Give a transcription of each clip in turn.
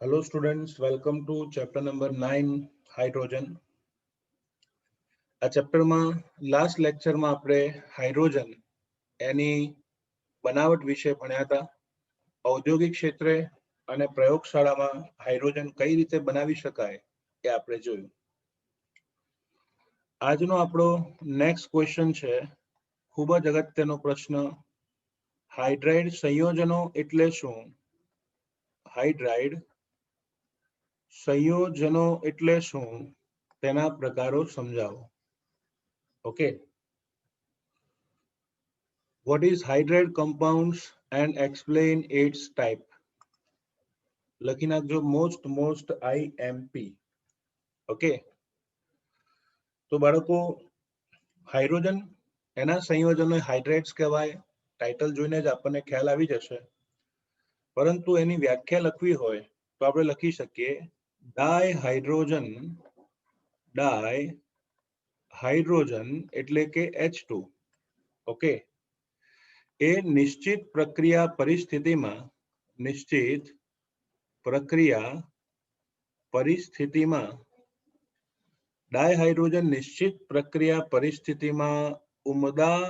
Hello students, welcome to chapter number 9 hydrogen. આ ચેપ્ટરમાં last લેક્ચરમાં આપણે હાઇડ્રોજન એની બનાવટ વિશે ભણ્યા હતા. ઔદ્યોગિક ક્ષેત્રે અને પ્રયોગશાળામાં હાઇડ્રોજન કઈ રીતે બનાવી શકાય એ આપણે જોયું. આજનો આપણો નેક્સ્ટ ક્વેશ્ચન છે, ખૂબ જ અગત્યનો પ્રશ્ન. હાઇડ્રાઇડ સંયોજનો એટલે શું? હાઇડ્રાઇડ સંયોજનો એટલે શું તેના પ્રકારો સમજાવો. Okay. What is hydride compounds and explain its type? લખી નાખજો most IMP. ઓકે, તો બાળકો હાઇડ્રોજન એના સંયોજનો હાઇડ્રેટ્સ કહેવાય. ટાઇટલ જોઈને જ આપણને ખ્યાલ આવી જશે, પરંતુ એની વ્યાખ્યા લખવી હોય તો આપણે લખી શકીએ ડાયહાઇડ્રોજન. ડાયહાઇડ્રોજન એટલે કે H2. ઓકે, એ નિશ્ચિત પ્રક્રિયા પરિસ્થિતિમાં ડાયહાઇડ્રોજન નિશ્ચિત પ્રક્રિયા પરિસ્થિતિમાં ઉમદા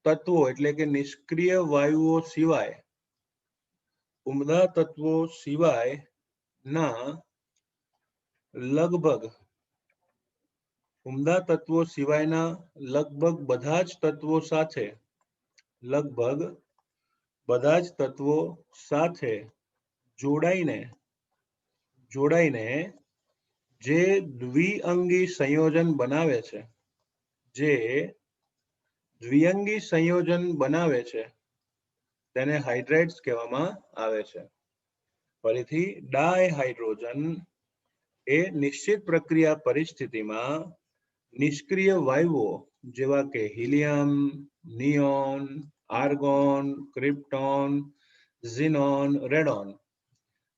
તત્વો એટલે કે નિષ્ક્રિય વાયુઓ સિવાયના લગભગ બધા જ તત્વો સાથે જોડાઈને જે દ્વિઅંગી સંયોજન બનાવે છે તેને હાઇડ્રેટ્સ કહેવામાં આવે છે. ફરીથી, ડાયહાઇડ્રોજન એ નિશ્ચિત પ્રક્રિયા પરિસ્થિતિમાં નિષ્ક્રિય વાયુઓ જેવા કે helium, neon, argon, krypton, xenon, radon,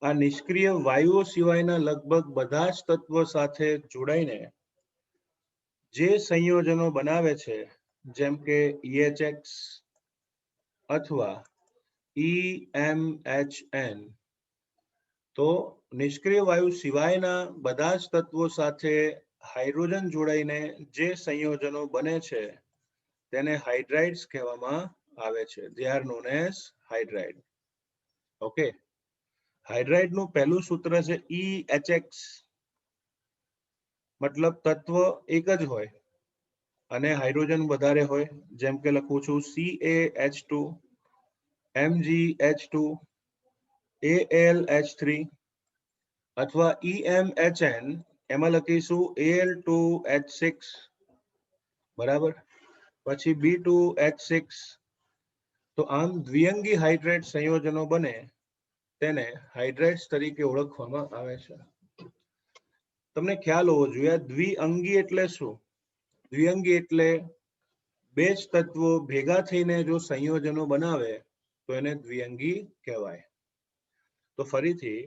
આ નિષ્ક્રિય વાયુઓ સિવાયના લગભગ બધા જ તત્વો સાથે જોડાઈને જે સંયોજનો બનાવે છે, જેમ કે EHX અથવા EMHN, તો નિષ્ક્રિય વાયુ સિવાયના બધા જ તત્વો સાથે હાઇડ્રોજન જોડાઈને જે સંયોજનો બને છે તેને હાઇડ્રાઇડ્સ કહેવામાં આવે છે. They are known as hydride. Okay, હાઇડ્રાઇડનું પહેલું સૂત્ર છે EHX, મતલબ તત્વ એક જ હોય અને હાઇડ્રોજન વધારે હોય. જેમ કે લખું છું CaH2, MgH2, AlH3, અથવા EMHN, એમાં લખીશું Al2H6, બરાબર, પછી B2H6. તો આમ દ્વિઅંગી હાઇડ્રેટ સંયોજનો બને તેને હાઇડ્રેટ્સ તરીકે ઓળખવામાં આવે છે. તમને ખ્યાલ હોવો જોઈએ દ્વિઅંગી એટલે શું? દ્વિઅંગી એટલે બે જ તત્વો ભેગા થઈને જો સંયોજનો બનાવે તો એને દ્વિઅંગી કહેવાય. તો ફરીથી,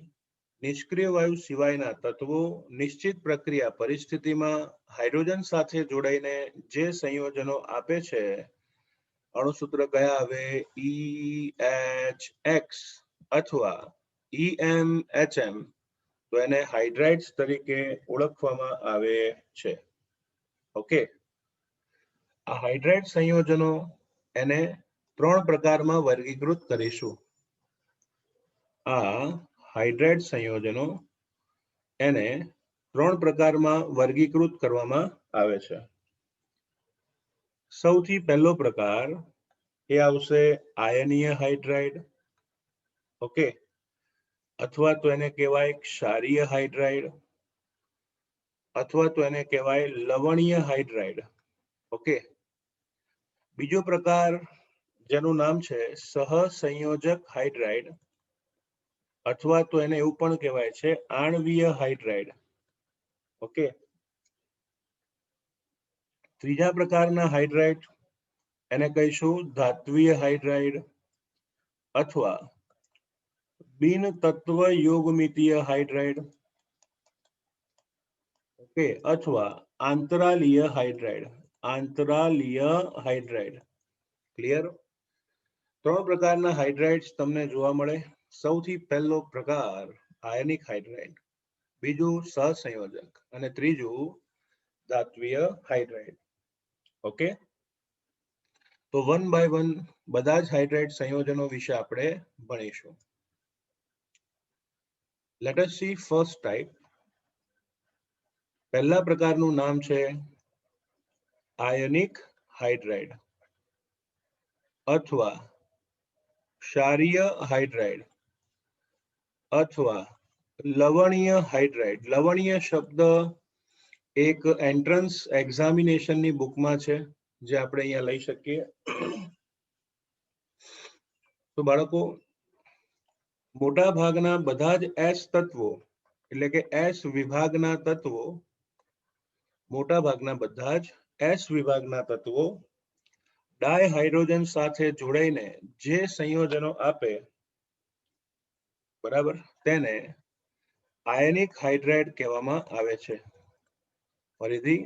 નિષ્ક્રિય વાયુ સિવાયના તત્વો નિશ્ચિત પ્રક્રિયા પરિસ્થિતિમાં હાઇડ્રોજન સાથે જોડાઈને જે સંયોજનો આપે છે, અણુસૂત્ર કયા આવે? EHX અથવા EMHM, તો એને હાઇડ્રાઇડ્સ તરીકે ઓળખવામાં આવે છે. ઓકે, આ હાઇડ્રાઇડ સંયોજનો એને 3 પ્રકારમાં વર્ગીકૃત કરીશું. આ હાઇડ્રાઇડ સંયોજનો એને 3 પ્રકારમાં વર્ગીકૃત કરવામાં આવે છે. સૌથી પહેલો પ્રકાર એ આવશે આયનીય હાઇડ્રાઇડ. ઓકે, અથવા તો એને કહેવાય ક્ષારીય હાઇડ્રાઇડ, અથવા તો એને કહેવાય લવણીય હાઇડ્રાઇડ. ઓકે, બીજો પ્રકાર જેનું નામ છે સહસંયોજક હાઇડ્રાઇડ, અથવા તો એને એવું પણ કહેવાય છે આણ્વીય હાઇડ્રાઇડ. ઓકે, ત્રીજા પ્રકારના હાઇડ્રાઇડ એને કહીશું ધાત્વીય હાઇડ્રાઇડ, અથવા બિન તત્વ યોગમિતીય હાઇડ્રાઇડ, ઓકે, અથવા આંતરાલીય હાઇડ્રાઇડ. ક્લિયર? 3 પ્રકારના હાઇડ્રાઇડ્સ તમને જોવા મળે. સૌથી પહેલો પ્રકાર આયનિક હાઇડ્રાઇડ, બીજું સહસંયોજક અને ત્રીજું ધાત્વીય હાઇડ્રાઇડ. ઓકે, તો વન બાય વન બધા જ હાઇડ્રાઇડ સંયોજનો વિશે આપણે ભણીશું. Let us see first type. પહેલા પ્રકારનું નામ છે આયનિક હાઇડ્રાઇડ અથવા ક્ષારીય હાઇડ્રાઇડ અથવા લવણીય હાઇડ્રાઇડ. લવણીય શબ્દ એક એન્ટ્રન્સ એક્ઝામિનેશનની બુકમાં છે, જે આપણે અહીંયા લઈ શકીએ. તો બાળકો, મોટા ભાગના બધા જ એસ તત્વો, એટલે કે એસ વિભાગના તત્વો, મોટા ભાગના બધા જ એસ વિભાગના તત્વો ડાયહાઇડ્રોજન સાથે જોડાઈને જે સંયોજનો આપે, બરાબર, તેને આયનિક હાઇડ્રાઇડ કહેવામાં આવે છે. ફરીથી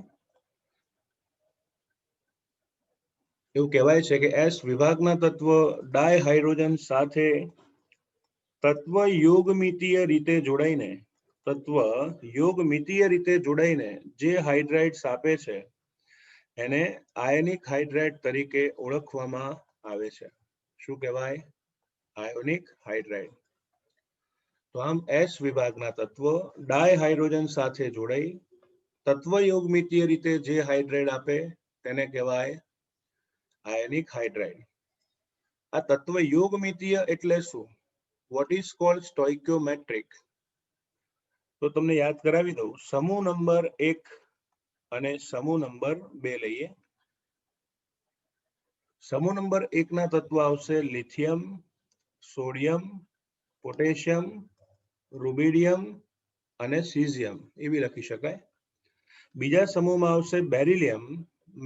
એવું કહેવાય છે કે એસ વિભાગના તત્વ ડાયહાઇડ્રોજન સાથે તત્વ યોગમિતીય રીતે જોડાઈને જે હાઇડ્રાઇડ્સ આપે છે એને આયનિક હાઇડ્રાઇડ તરીકે ઓળખવામાં આવે છે. શું કહેવાય? Ionic hydride. તો આમ એસ વિભાગના તત્વ ડાયહાઇડ્રોજન સાથે જોડાઈ તત્વ યોગમિતીય રીતે જે હાઇડ્રાઇડ આપે તેને કહેવાય આયનિક હાઇડ્રાઇડ. આ તત્વ યોગમિતીય એટલે શું? What is called stoichiometric? તો તમને યાદ કરાવી દઉં. સમૂહ નંબર 1 અને સમૂહ નંબર 2 લઈએ. સમૂહ નંબર 1 ના તત્વ આવશે લિથિયમ, સોડિયમ, પોટેશિયમ, રૂબિડિયમ અને સીઝિયમ, એવી લખી શકાય. બીજા સમૂહમાં આવશે beryllium,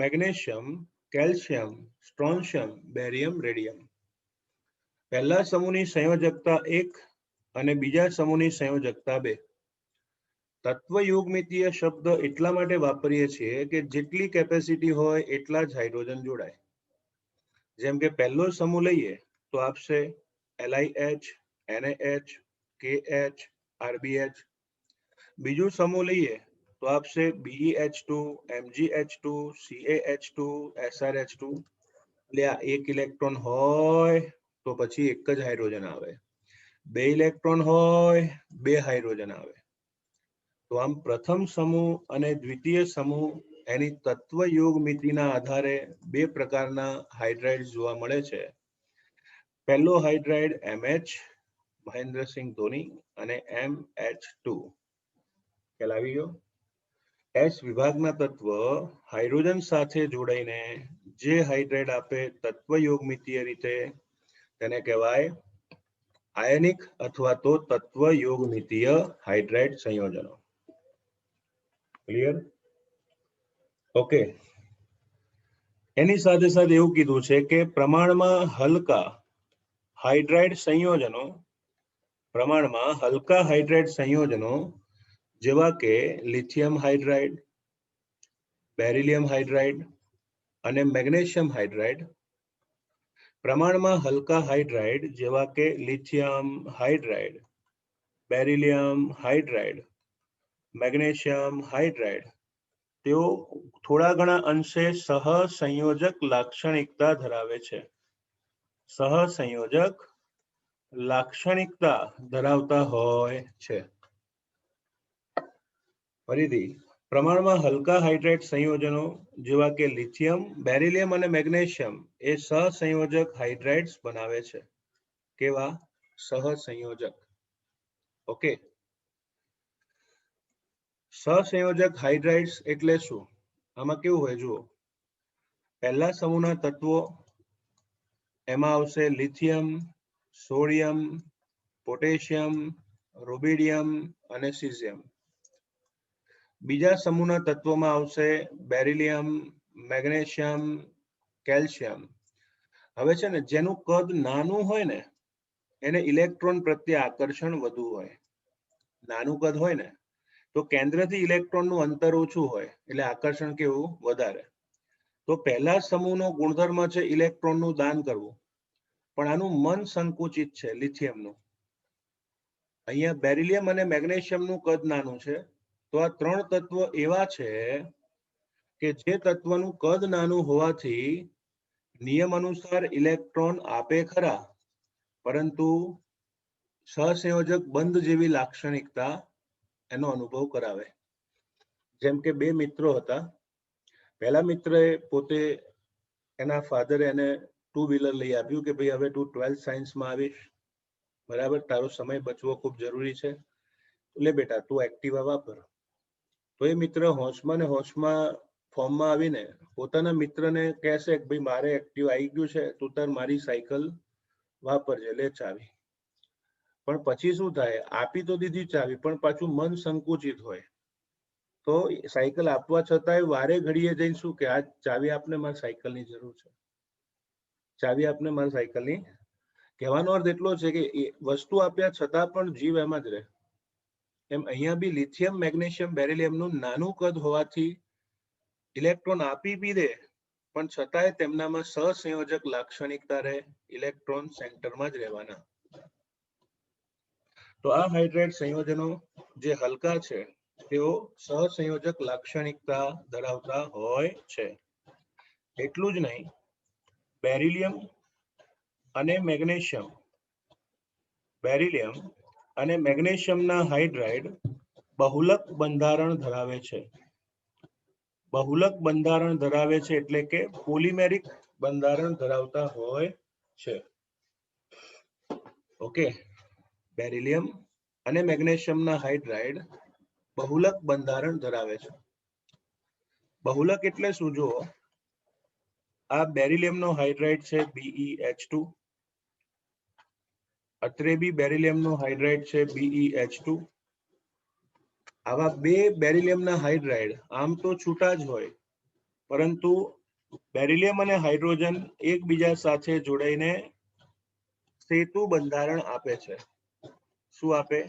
magnesium, calcium, strontium, barium, radium. પહેલા સમૂહની સંયોજકતા 1 અને બીજા સમૂહની સંયોજકતા 2. તત્વ યોગમિતીય શબ્દ એટલા માટે વાપરીએ છીએ કે જેટલી કેપેસિટી હોય એટલા જ હાઇડ્રોજન જોડાય. જેમ કે પહેલો સમૂહ લઈએ તો આપશે LiH, NaH, KH, RBH. બીજું સમૂહ લઈએ તો આપશે BeH2, MgH2, CaH2, SrH2. એટલે આ એક ઇલેક્ટ્રોન હોય તો પછી એક જ હાઇડ્રોજન આવે. 2 ઇલેક્ટ્રોન હોય 2 હાઇડ્રોજન આવે. તો આમ પ્રથમ સમૂહ અને દ્વિતીય સમૂહ એની તત્વ યોગમિતિના આધારે બે પ્રકારના હાઇડ્રાઇડ જોવા મળે છે. પહેલો હાઇડ્રાઇડ MH, મહેન્દ્રસિંહ ધોની, અને MH2. ખ્યાલ આવી ગયો? એસ વિભાગના તત્વ હાઇડ્રોજન સાથે જોડાઈને જે હાઇડ્રાઇડ આપે તત્વ યોગમિતીય રીતે તેને કહેવાય આયનિક અથવા તો તત્વ યોગમિતીય હાઇડ્રાઇડ સંયોજનો. ક્લિયર? ઓકે. એની સાથે સાથે એવું કીધું છે કે પ્રમાણમાં હલકા હાઇડ્રાઇડ સંયોજનો જેવા કે લિથિયમ હાઇડ્રાઇડ, બેરિલિયમ હાઇડ્રાઇડ અને મેગ્નેશિયમ હાઇડ્રાઇડ. પ્રમાણમાં હલકા હાઇડ્રાઇડ જેવા કે lithium hydride, beryllium hydride, magnesium hydride, તેઓ થોડા ઘણા અંશે સહસંયોજક લાક્ષણિકતા ધરાવે છે. સહસંયોજક લાક્ષણિકતા ધરાવતા હોય છે. ફરીથી, પ્રમાણમાં હલકા હાઇડ્રાઇડ સંયોજનો જેવા કે લિથિયમ, બેરિલિયમ અને મેગ્નેશિયમ એ સહસંયોજક હાઇડ્રાઇડ્સ બનાવે છે. કેવા? સહસંયોજક. ઓકે. સહસંયોજક હાઇડ્રાઇડ્સ એટલે શું? આમાં કેવું હોય જુઓ. પહેલા સમૂહના તત્વો એમાં આવશે લિથિયમ, સોડિયમ, પોટેશિયમ, રૂબિડિયમ અને સીઝિયમ. બીજા સમૂહના તત્વોમાં આવશે બેરિલિયમ, મેગ્નેશિયમ, કેલ્શિયમ. હવે છે ને, જેનું કદ નાનું હોય ને એને ઇલેક્ટ્રોન પ્રત્યે આકર્ષણ વધુ હોય. નાનું કદ હોય ને તો કેન્દ્રથી ઇલેક્ટ્રોનનું અંતર ઓછું હોય એટલે આકર્ષણ કેવું? વધારે. તો પહેલા સમૂહનો ગુણધર્મ છે ઇલેક્ટ્રોનનું દાન કરવું, પણ આનું મન સંકુચિત છે લિથિયમનું. અહીંયા બેરિલિયમ અને મેગ્નેશિયમનું કદ નાનું છે, તો આ ત્રણ તત્વો એવા છે કે જે તત્વનું કદ નાનું હોવાથી નિયમ અનુસાર ઇલેક્ટ્રોન આપે ખરા, પરંતુ સહસંયોજક બંધ જેવી લાક્ષણિકતા એનો અનુભવ કરાવે. જેમ કે બે મિત્રો હતા. પહેલા મિત્રએ પોતે એના ફાધરે એને 2 વ્હીલર લઈ આપ્યું કે ભાઈ હવે તું 12th સાયન્સમાં આવીશ, બરાબર, તારો સમય બચવો ખૂબ જરૂરી છે, લે બેટા તું એક્ટિવા વાપર. તો એ મિત્ર હોશમાં ને હોશમાં ફોર્મમાં આવીને પોતાના મિત્રને કહેશે કે ભાઈ મારે એક્ટિવ આવી ગયું છે, તું તાર મારી સાયકલ વાપરજે, લે ચાવી. પણ પછી શું થાય, આપી તો દીધી ચાવી, પણ પાછું મન સંકુચિત હોય, તો સાયકલ આપવા છતાંય વારે ઘડીએ જઈને શું કે આ ચાવી આપને, મારી સાયકલની જરૂર છે, ચાવી આપને, મારી સાયકલની. કહેવાનો અર્થ એટલો છે કે એ વસ્તુ આપ્યા છતાં પણ જીવ એમાં જ રહે. એમ અહીંયા બી લિથિયમ, મેગ્નેશિયમ, બેરિલિયમનું નાનું કદ હોવાથી ઇલેક્ટ્રોન આપી બી દે, પણ છતાંય તેમનામાં સહસંયોજક લાક્ષણિકતા રહે, ઇલેક્ટ્રોન સેન્ટરમાં જ રહેવાના. તો આ હાઇડ્રાઇડ સંયોજનો જે હલકા છે તેઓ સહસંયોજક લાક્ષણિકતા ધરાવતા હોય છે. એટલું જ નહીં, બેરિલિયમ અને મેગ્નેશિયમના હાઇડ્રાઇડ બહુલક બંધારણ ધરાવે છે. બહુલક બંધારણ ધરાવે છે એટલે કે પોલિમેરિક બંધારણ ધરાવતા હોય છે. ઓકે, બેરિલિયમ અને મેગ્નેશિયમના હાઇડ્રાઇડ બહુલક બંધારણ ધરાવે છે. બહુલક એટલે શું? જુઓ, આ બેરિલિયમનો હાઇડ્રાઇડ છે BeH2, અત્રે બી બેરિલિયમનો હાઇડ્રાઇડ છે BeH2. આવા બે બેરિલિયમના હાઇડ્રાઇડ આમ તો છૂટા જ હોય, પરંતુ બેરિલિયમ અને હાઇડ્રોજન એકબીજા સાથે જોડાઈને સેતુ બંધારણ આપે છે. શું આપે?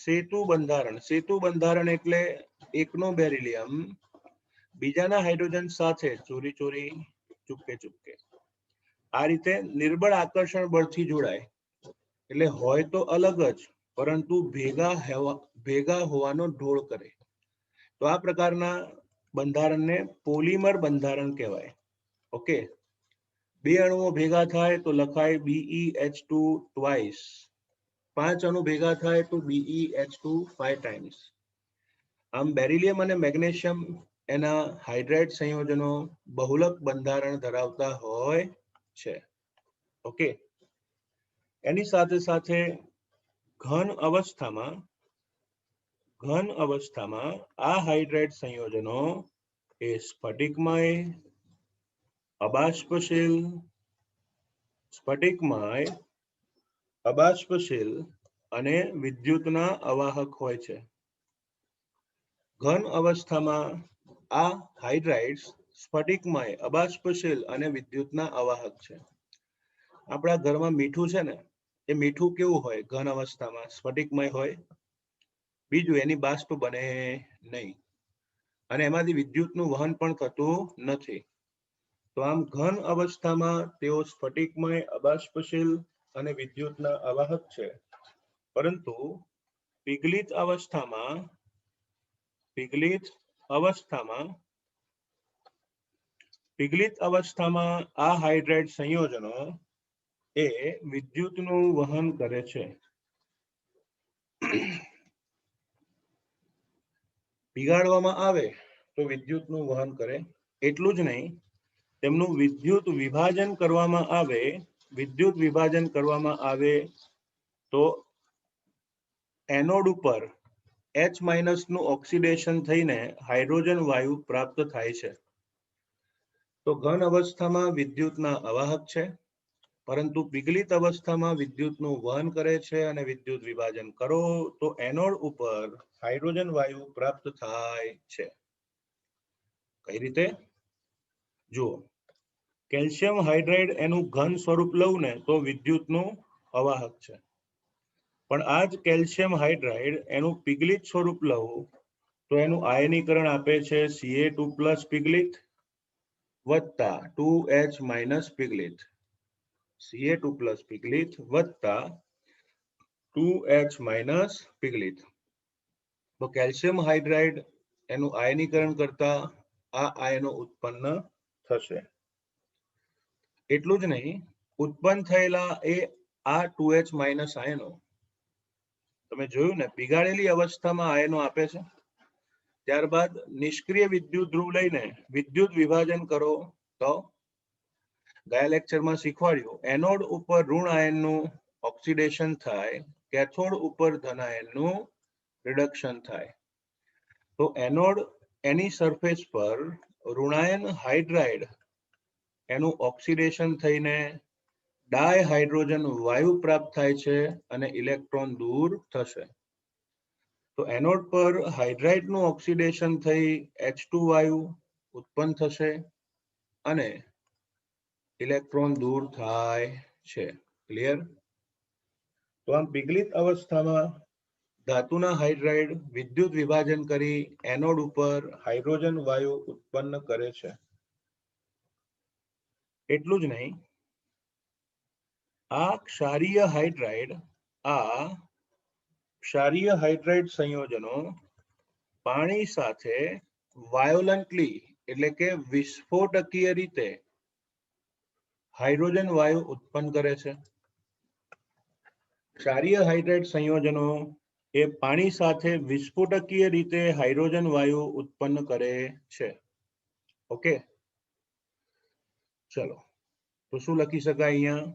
સેતુ બંધારણ. સેતુ બંધારણ એટલે એકનો બેરિલિયમ બીજાના હાઇડ્રોજન સાથે ચોરી ચોરી, ચુપકે ચુપકે, આ રીતે નિર્બળ આકર્ષણ બળથી જોડાય. એટલે હોય તો અલગ જ, પરંતુ ભેગા હોવાનો ઢોળ કરે. તો આ પ્રકારના બંધારણને પોલિમર બંધારણ કહેવાય. ઓકે, બે અણુઓ ભેગા થાય તો લખાય BeH2 ટ્વાઇસ. 5 અણુ ભેગા થાય તો BeH2 5 ટાઈમ્સ. આમ બેરિલિયમ અને મેગ્નેશિયમ એના હાઇડ્રાઇડ સંયોજનો બહુલક બંધારણ ધરાવતા હોય છે. ઓકે, એની સાથે સાથે ઘન અવસ્થામાં આ હાઇડ્રાઇડ સંયોજનો એ સ્ફટિકમય, અબાષ્પશીલ અને વિદ્યુતના અવાહક હોય છે. ઘન અવસ્થામાં આ હાઇડ્રાઇડ્સ સ્ફટિકમય, અબાષ્પશીલ અને વિદ્યુતના અવાહક છે. આપણા ઘરમાં મીઠું છે ને, એ મીઠું કેવું હોય? ઘન અવસ્થામાં સ્ફટિકમય હોય. બીજું, એની બાષ્પ બને નહીં અને એમાંથી વિદ્યુતનું વહન પણ થતું નથી. તો આમ ઘન અવસ્થામાં તેઓ સ્ફટિકમય, અબાષ્પશીલ અને વિદ્યુતના અવાહક છે, પરંતુ પીગલિત અવસ્થામાં આ હાઇડ્રાઇડ સંયોજનો એ વિદ્યુતનું વહન કરે છે. પીગાળવામાં આવે તો વિદ્યુતનું વહન કરે. એટલું જ નહીં, તેમનું વિદ્યુત વિભાજન કરવામાં આવે તો એનોડ ઉપર H- નું ઓક્સિડેશન થઈને હાઇડ્રોજન વાયુ પ્રાપ્ત થાય છે. તો ઘન અવસ્થામાં વિદ્યુતના અવાહક છે, પરંતુ પીગલિત અવસ્થામાં વિદ્યુતનું વહન કરે છે અને વિદ્યુત વિભાજન કરો તો એનોડ ઉપર હાઇડ્રોજન વાયુ પ્રાપ્ત થાય છે. કઈ રીતે? જુઓ, કેલ્શિયમ હાઇડ્રાઇડ એનું ઘન સ્વરૂપ લઉં ને તો વિદ્યુતનું અવાહક છે, પણ આ જ કેલ્શિયમ હાઇડ્રાઇડ એનું પીગલિત સ્વરૂપ લઉં તો એનું આયનીકરણ આપે છે Ca2+ પીગલિત વત્તા 2H- પીગલિત. Ca2+ પીગલિત વત્તા 2H માઇનસ પિગલિત. તો કેલ્શિયમ હાઇડ્રાઇડ એનું આયનીકરણ કરતા આ આયનો ઉત્પન્ન થશે. એટલું જ નહીં, ઉત્પન્ન થયેલા એ આ 2H માઇનસ આયનો તમે જોયું ને, પીગાળેલી અવસ્થામાં આયનો આપે છે. ત્યારબાદ નિષ્ક્રિય વિદ્યુત ધ્રુવ લઈને વિદ્યુત વિભાજન કરો તો ગયા લેક્ચરમાં શીખવાડ્યું, એનોડ ઉપર ઋણ આયનનું ઓક્સિડેશન થાય, કેથોડ ઉપર ધન આયનનું રિડક્શન થાય. તો એનોડ એની સરફેસ પર ઋણાયન હાઇડ્રાઇડ એનું ઓક્સિડેશન થઈને ડાયહાઇડ્રોજન વાયુ પ્રાપ્ત થાય છે અને ઇલેક્ટ્રોન દૂર થશે. તો એનોડ પર હાઇડ્રાઇડનું ઓક્સિડેશન થઈ H2 વાયુ ઉત્પન્ન થશે અને ઇલેક્ટ્રોન દૂર થાય છે. ક્લિયર? તો આમ પિગલિત અવસ્થામાં ધાતુના હાઇડ્રાઇડ વિદ્યુત વિભાજન કરી એનોડ ઉપર હાઇડ્રોજન વાયુ ઉત્પન્ન કરે છે. એટલું જ નહીં, આ ક્ષારીય હાઇડ્રાઇડ સંયોજનો પાણી સાથે વાયોલન્ટલી એટલે કે વિસ્ફોટકીય રીતે હાઇડ્રોજન વાયુ ઉત્પન્ન કરે છે. ક્ષારીય હાઇડ્રાઇડ સંયોજનો એ પાણી સાથે વિસ્ફોટકીય રીતે હાઇડ્રોજન વાયુ ઉત્પન્ન કરે છે. ઓકે, ચલો તો શું લખી શકાય અહીંયા?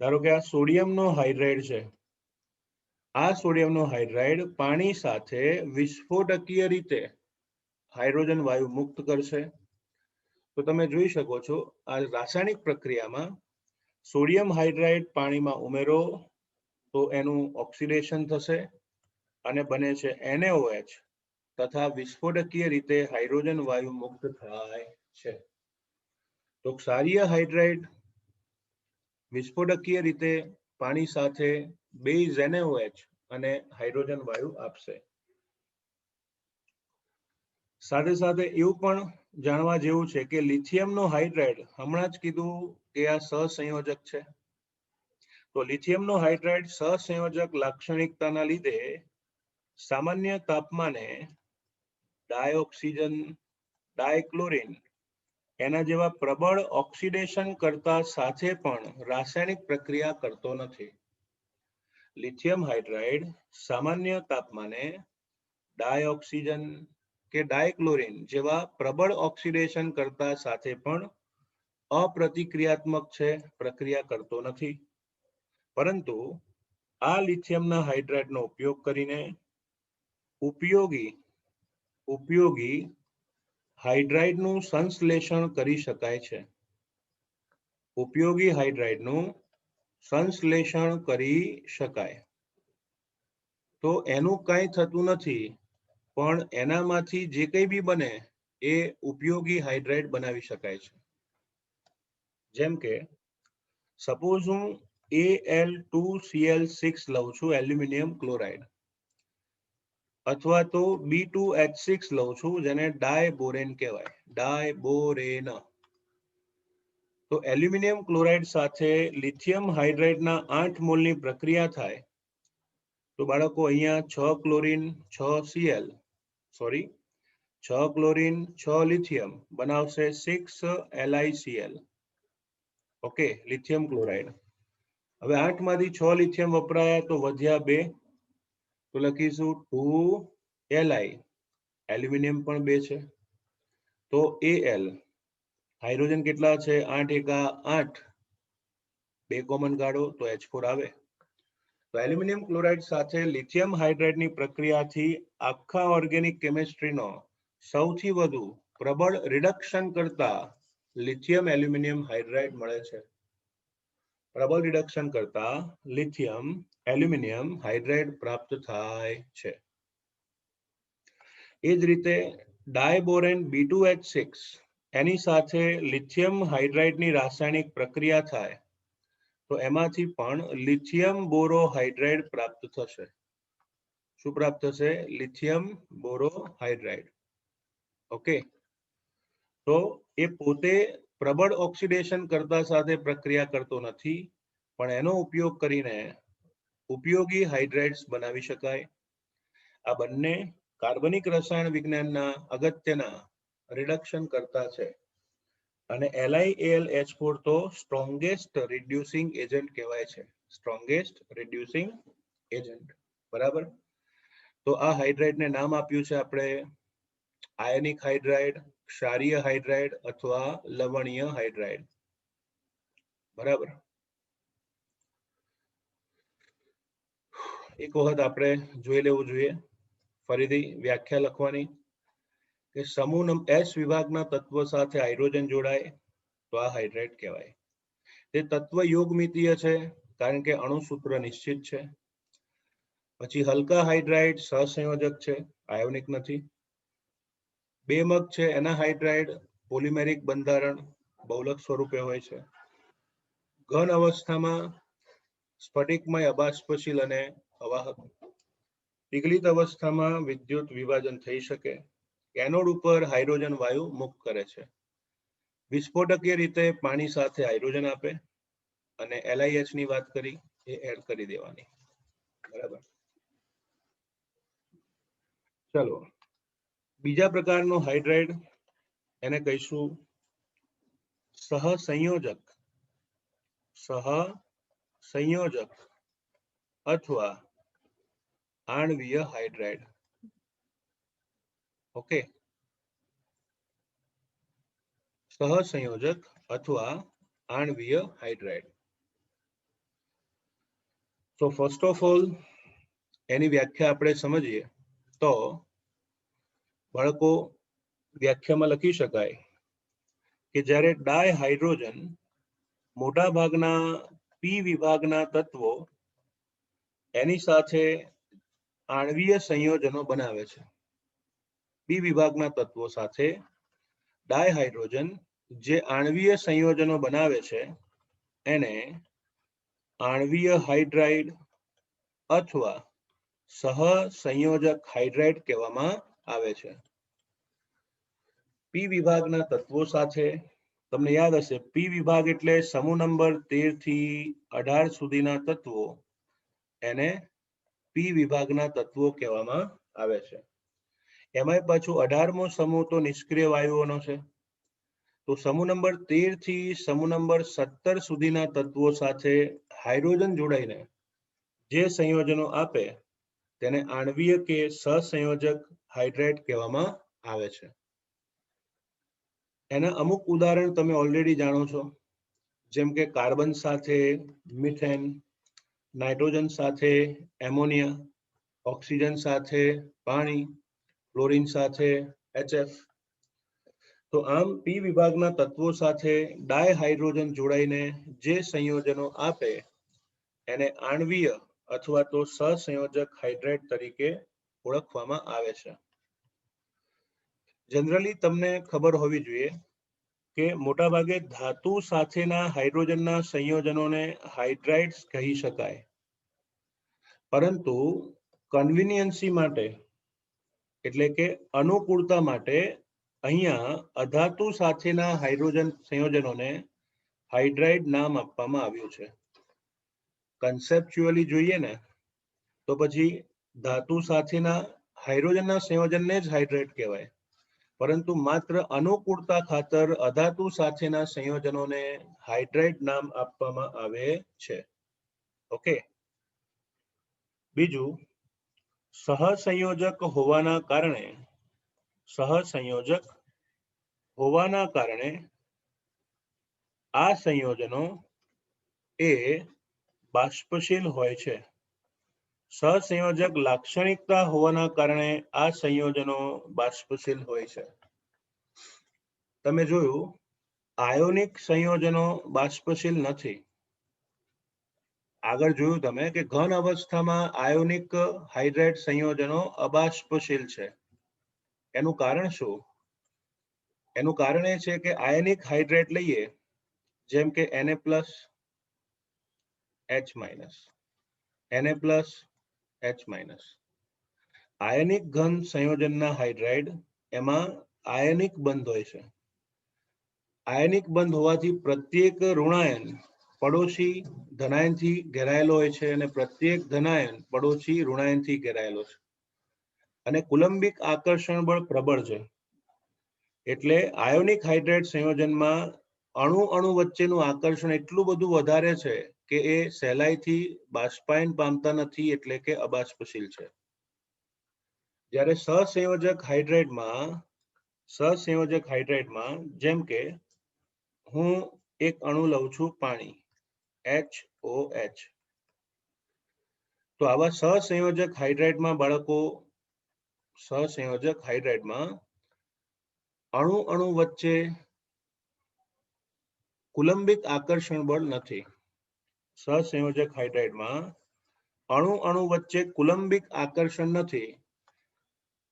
ધારો કે આ સોડિયમનો હાઇડ્રાઇડ છે. આ સોડિયમનો હાઇડ્રાઇડ પાણી સાથે વિસ્ફોટકીય રીતે હાઇડ્રોજન વાયુ મુક્ત કરશે. તો તમે જોઈ શકો છો, આ રાસાયણિક પ્રક્રિયામાં સોડિયમ હાઇડ્રાઇડ પાણીમાં ઉમેરો તો એનું ઓક્સિડેશન થશે અને બને છે NaOH તથા વિસ્ફોટકીય રીતે હાઇડ્રોજન વાયુ મુક્ત થાય છે. તો ક્ષારીય હાઇડ્રાઇડ વિસ્ફોટકીય રીતે પાણી સાથે બેઝ NaOH અને હાઇડ્રોજન વાયુ આપશે. સાથે સાથે એવું પણ જાણવા જેવું છે કે લિથિયમનો હાઇડ્રાઇડ, હમણાં જ કીધું કે આ સહસંયોજક છે. તો લિથિયમનો હાઇડ્રાઇડ સહસંયોજક લાક્ષણિકતાના લીધે સામાન્ય તાપમાને ડાયોક્સિજન, ડાયક્લોરિન એના જેવા પ્રબળ ઓક્સિડેશન કરતા સાથે પણ રાસાયણિક પ્રક્રિયા કરતો નથી. લિથિયમ હાઇડ્રાઇડ સામાન્ય તાપમાને ડાયોક્સિજન કે ડાયક્લોરિન જેવા પ્રબળ ઓક્સિડેશન કરતા સાથે પણ અપ્રતિક્રિયાત્મક છે, પ્રક્રિયા કરતો નથી. પરંતુ આ લિથિયમના હાઇડ્રાઇડનો ઉપયોગ કરીને ઉપયોગી હાઇડ્રાઇડનું સંશ્લેષણ કરી શકાય છે. ઉપયોગી હાઇડ્રાઇડનું સંશ્લેષણ કરી શકાય. તો એનું કંઈ થતું નથી, પણ એનામાંથી જે કંઈ બી બને એ ઉપયોગી હાઇડ્રાઇડ બનાવી શકાય છે. જેમ કે સપોઝ હું Al2Cl6 લઉં છું, એલ્યુમિનિયમ ક્લોરાઇડ, અથવા તો B2H6 લઉં છું, જેને ડાયબોરેન કહેવાય, ડાયબોરેન. તો એલ્યુમિનિયમ ક્લોરાઇડ સાથે લિથિયમ હાઇડ્રાઇડના 8 મોલની પ્રક્રિયા થાય તો બાળકો અહીંયા 6 ક્લોરીન 6 ક્લોરીન 6 લિથિયમ બનાવશે 6 LiCl. Okay, lithium chloride. હવે 8 માંથી 6 લિથિયમ વપરાયા તો વધ્યા 2, તો લખીશું 2 Li. એલ્યુમિનિયમ પણ 2 છે તો Al. હાઇડ્રોજન કેટલા છે? 8 એકા 8, 2 કોમન કાઢો તો H4 આવે. તો એલ્યુમિનિયમ ક્લોરાઇડ સાથે લિથિયમ હાઇડ્રાઇડની પ્રક્રિયાથી આખા ઓર્ગેનિક કેમિસ્ટ્રીનો સૌથી વધુ પ્રબળ રિડક્શન કરતા લિથિયમ એલ્યુમિનિયમ હાઇડ્રાઇડ મળે છે. પ્રબળ રિડક્શન કરતા લિથિયમ એલ્યુમિનિયમ હાઇડ્રાઇડ પ્રાપ્ત થાય છે. એ જ રીતે ડાયબોરેન B2H6 એની સાથે લિથિયમ હાઇડ્રાઇડની રાસાયણિક પ્રક્રિયા થાય તો એમાંથી પણ લિથિયમ બોરોહાઇડ્રાઇડ પ્રાપ્ત થશે. શું પ્રાપ્ત થશે? લિથિયમ બોરોહાઇડ્રાઇડ. ઓકે, તો એ પોતે પ્રબળ ઓક્સિડેશન કરતા સાથે પ્રક્રિયા કરતો નથી, પણ એનો ઉપયોગ કરીને ઉપયોગી હાઇડ્રેટ્સ બનાવી શકાય. આ બંને કાર્બનિક રસાયણ વિજ્ઞાનના અગત્યના રિડક્શન કરતા છે અને LiAlH4 તો સ્ટ્રોંગેસ્ટ રિડ્યુસિંગ એજન્ટ કહેવાય છે. સ્ટ્રોંગેસ્ટ રિડ્યુસિંગ એજન્ટ, બરાબર. તો આ હાઇડ્રાઇડને નામ આપ્યું છે આપણે આયનિક હાઇડ્રાઇડ, ક્ષારીય હાઇડ્રાઇડ અથવા લવણીય હાઇડ્રાઇડ, બરાબર. એક વખત આપણે જોઈ લેવું જોઈએ, ફરીથી વ્યાખ્યા લખવાની કે સમૂહ S વિભાગના તત્વ સાથે હાઇડ્રોજન જોડાય તો આ હાઇડ્રાઇડ કહેવાય. તે તત્વ યોગમિતીય છે કારણ કે અણુસૂત્ર નિશ્ચિત છે. પછી હલકા હાઇડ્રાઇડ સહસંયોજક છે, આયોનિક નથી. બેમક છે એના હાઇડ્રાઇડ પોલિમેરિક બંધારણ બહુલક સ્વરૂપે હોય છે. ઘન અવસ્થામાં સ્ફટિકમય અબાષ્પશીલ અને અવાહક. પીગલિત અવસ્થામાં વિદ્યુત વિભાજન થઈ શકે. એનોડ ઉપર હાઇડ્રોજન વાયુ મુક્ત કરે છે. વિસ્ફોટકીય રીતે પાણી સાથે હાઇડ્રોજન આપે અને LiH ની વાત કરી એ એડ કરી દેવાની, બરાબર. ચલો, બીજા પ્રકારનો હાઇડ્રાઇડ એને કહીશું સહસંયોજક. સહસંયોજક અથવા આણ્વીય હાઇડ્રાઇડ. ઓકે, સહસંયોજક અથવા આણ્વીય હાઇડ્રાઇડ. તો ફર્સ્ટ ઓફ ઓલ એની વ્યાખ્યા આપણે સમજીએ તો બાળકો વ્યાખ્યામાં લખી શકાય કે જ્યારે ડાયહાઇડ્રોજન મોટા ભાગના પી વિભાગના તત્વો એની સાથે આણ્વીય સંયોજનો બનાવે છે. પી વિભાગના તત્વો સાથે ડાયહાઇડ્રોજન જે આણ્વીય સંયોજનો બનાવે છે એને આણ્વીય હાઇડ્રાઇડ અથવા સહસંયોજક હાઇડ્રાઇડ કહેવામાં આવે છે. પી વિભાગના તત્વો સાથે, તમને યાદ હશે પી વિભાગ એટલે સમૂહ નંબર 13 થી 18 સુધીના તત્વો, એને પી વિભાગના તત્વો કહેવામાં આવે છે. એમાંય પાછું 18મો સમૂહ તો નિષ્ક્રિય વાયુઓનો છે. તો સમૂહ નંબર 13 થી સમૂહ નંબર 17 સુધીના તત્વો સાથે હાઇડ્રોજન જોડાઈને જે સંયોજનો આપે તેને આણ્વીય કે સહસંયોજક હાઇડ્રાઇડ કહેવામાં આવે છે. એના અમુક ઉદાહરણ તમે ઓલરેડી જાણો છો, જેમ કે કાર્બન સાથે મિથેન, નાઇટ્રોજન સાથે એમોનિયા, ઓક્સિજન સાથે પાણી, ક્લોરીન સાથે HF. તો આમ પી વિભાગના તત્વો સાથે ડાયહાઇડ્રોજન જોડાઈને જે સંયોજનો આપે એને આણ્વીય અથવા તો સહસંયોજક હાઇડ્રાઇડ તરીકે ઓળખવામાં આવે છે. જનરલી તમને ખબર હોવી જોઈએ કે મોટાભાગે ધાતુ સાથેના હાઇડ્રોજનના સંયોજનોને હાઇડ્રાઇડ્સ કહી શકાય, પરંતુ કન્વીનિયન્સી માટે એટલે કે અનુકૂળતા માટે અહીંયા અધાતુ સાથેના હાઇડ્રોજન સંયોજનોને હાઇડ્રાઇડ નામ આપવામાં આવ્યું છે. કન્સેપ્ચ્યુઅલી જોઈએ ને તો પછી ધાતુ સાથેના હાઇડ્રોજનના સંયોજનને જ હાઇડ્રાઇડ કહેવાય, પરંતુ માત્ર અનુકૂળતા ખાતર અધાતુ સાથેના સંયોજનોને હાઇડ્રાઇડ નામ આપવામાં આવે છે. ઓકે, બીજું સહસંયોજક હોવાના કારણે આ સંયોજનો એ બાષ્પશીલ હોય છે. સહસંયોજક લાક્ષણિકતા હોવાના કારણે આ સંયોજનો બાષ્પશીલ હોય છે. તમે જોયું આયોનિક સંયોજનો બાષ્પશીલ નથી. આગળ જોયું તમે કે ઘન અવસ્થામાં આયોનિક હાઇડ્રાઇડ સંયોજનો અબાષ્પશીલ છે. એનું કારણ શું? એનું કારણ એ છે કે આયનિક હાઇડ્રાઇડ લઈએ જેમ કે Na+, H-, Na+, H-, ionic ઘન સંયોજનના હાઇડ્રાઇડ એમાં આયનિક બંધ હોય છે. આયનિક બંધ હોવાથી પ્રત્યેક ઋણાયન પડોશી ધનાયનથી ઘેરાયેલો હોય છે અને પ્રત્યેક ધનાયન પડોશી ઋણાયનથી ઘેરાયેલો છે અને કુલંબિક આકર્ષણ બળ પ્રબળ છે. એટલે આયોનિક હાઇડ્રેટ સંયોજનમાં અણુ વચ્ચેનું આકર્ષણ એટલું બધું વધારે છે કે એ સહેલાઈથી બાષ્પાયન પામતા નથી, એટલે કે અબાષ્પશીલ છે. જ્યારે સહસંયોજક હાઇડ્રેટમાં જેમ કે હું એક અણુ લઉં છું પાણી HOH, તો આવા સહસંયોજક હાઇડ્રેટમાં અણુ વચ્ચે કુલંબિક આકર્ષણ બળ નથી. સહસંયોજક હાઇડ્રેટમાં અણુ વચ્ચે કુલંબિક આકર્ષણ નથી,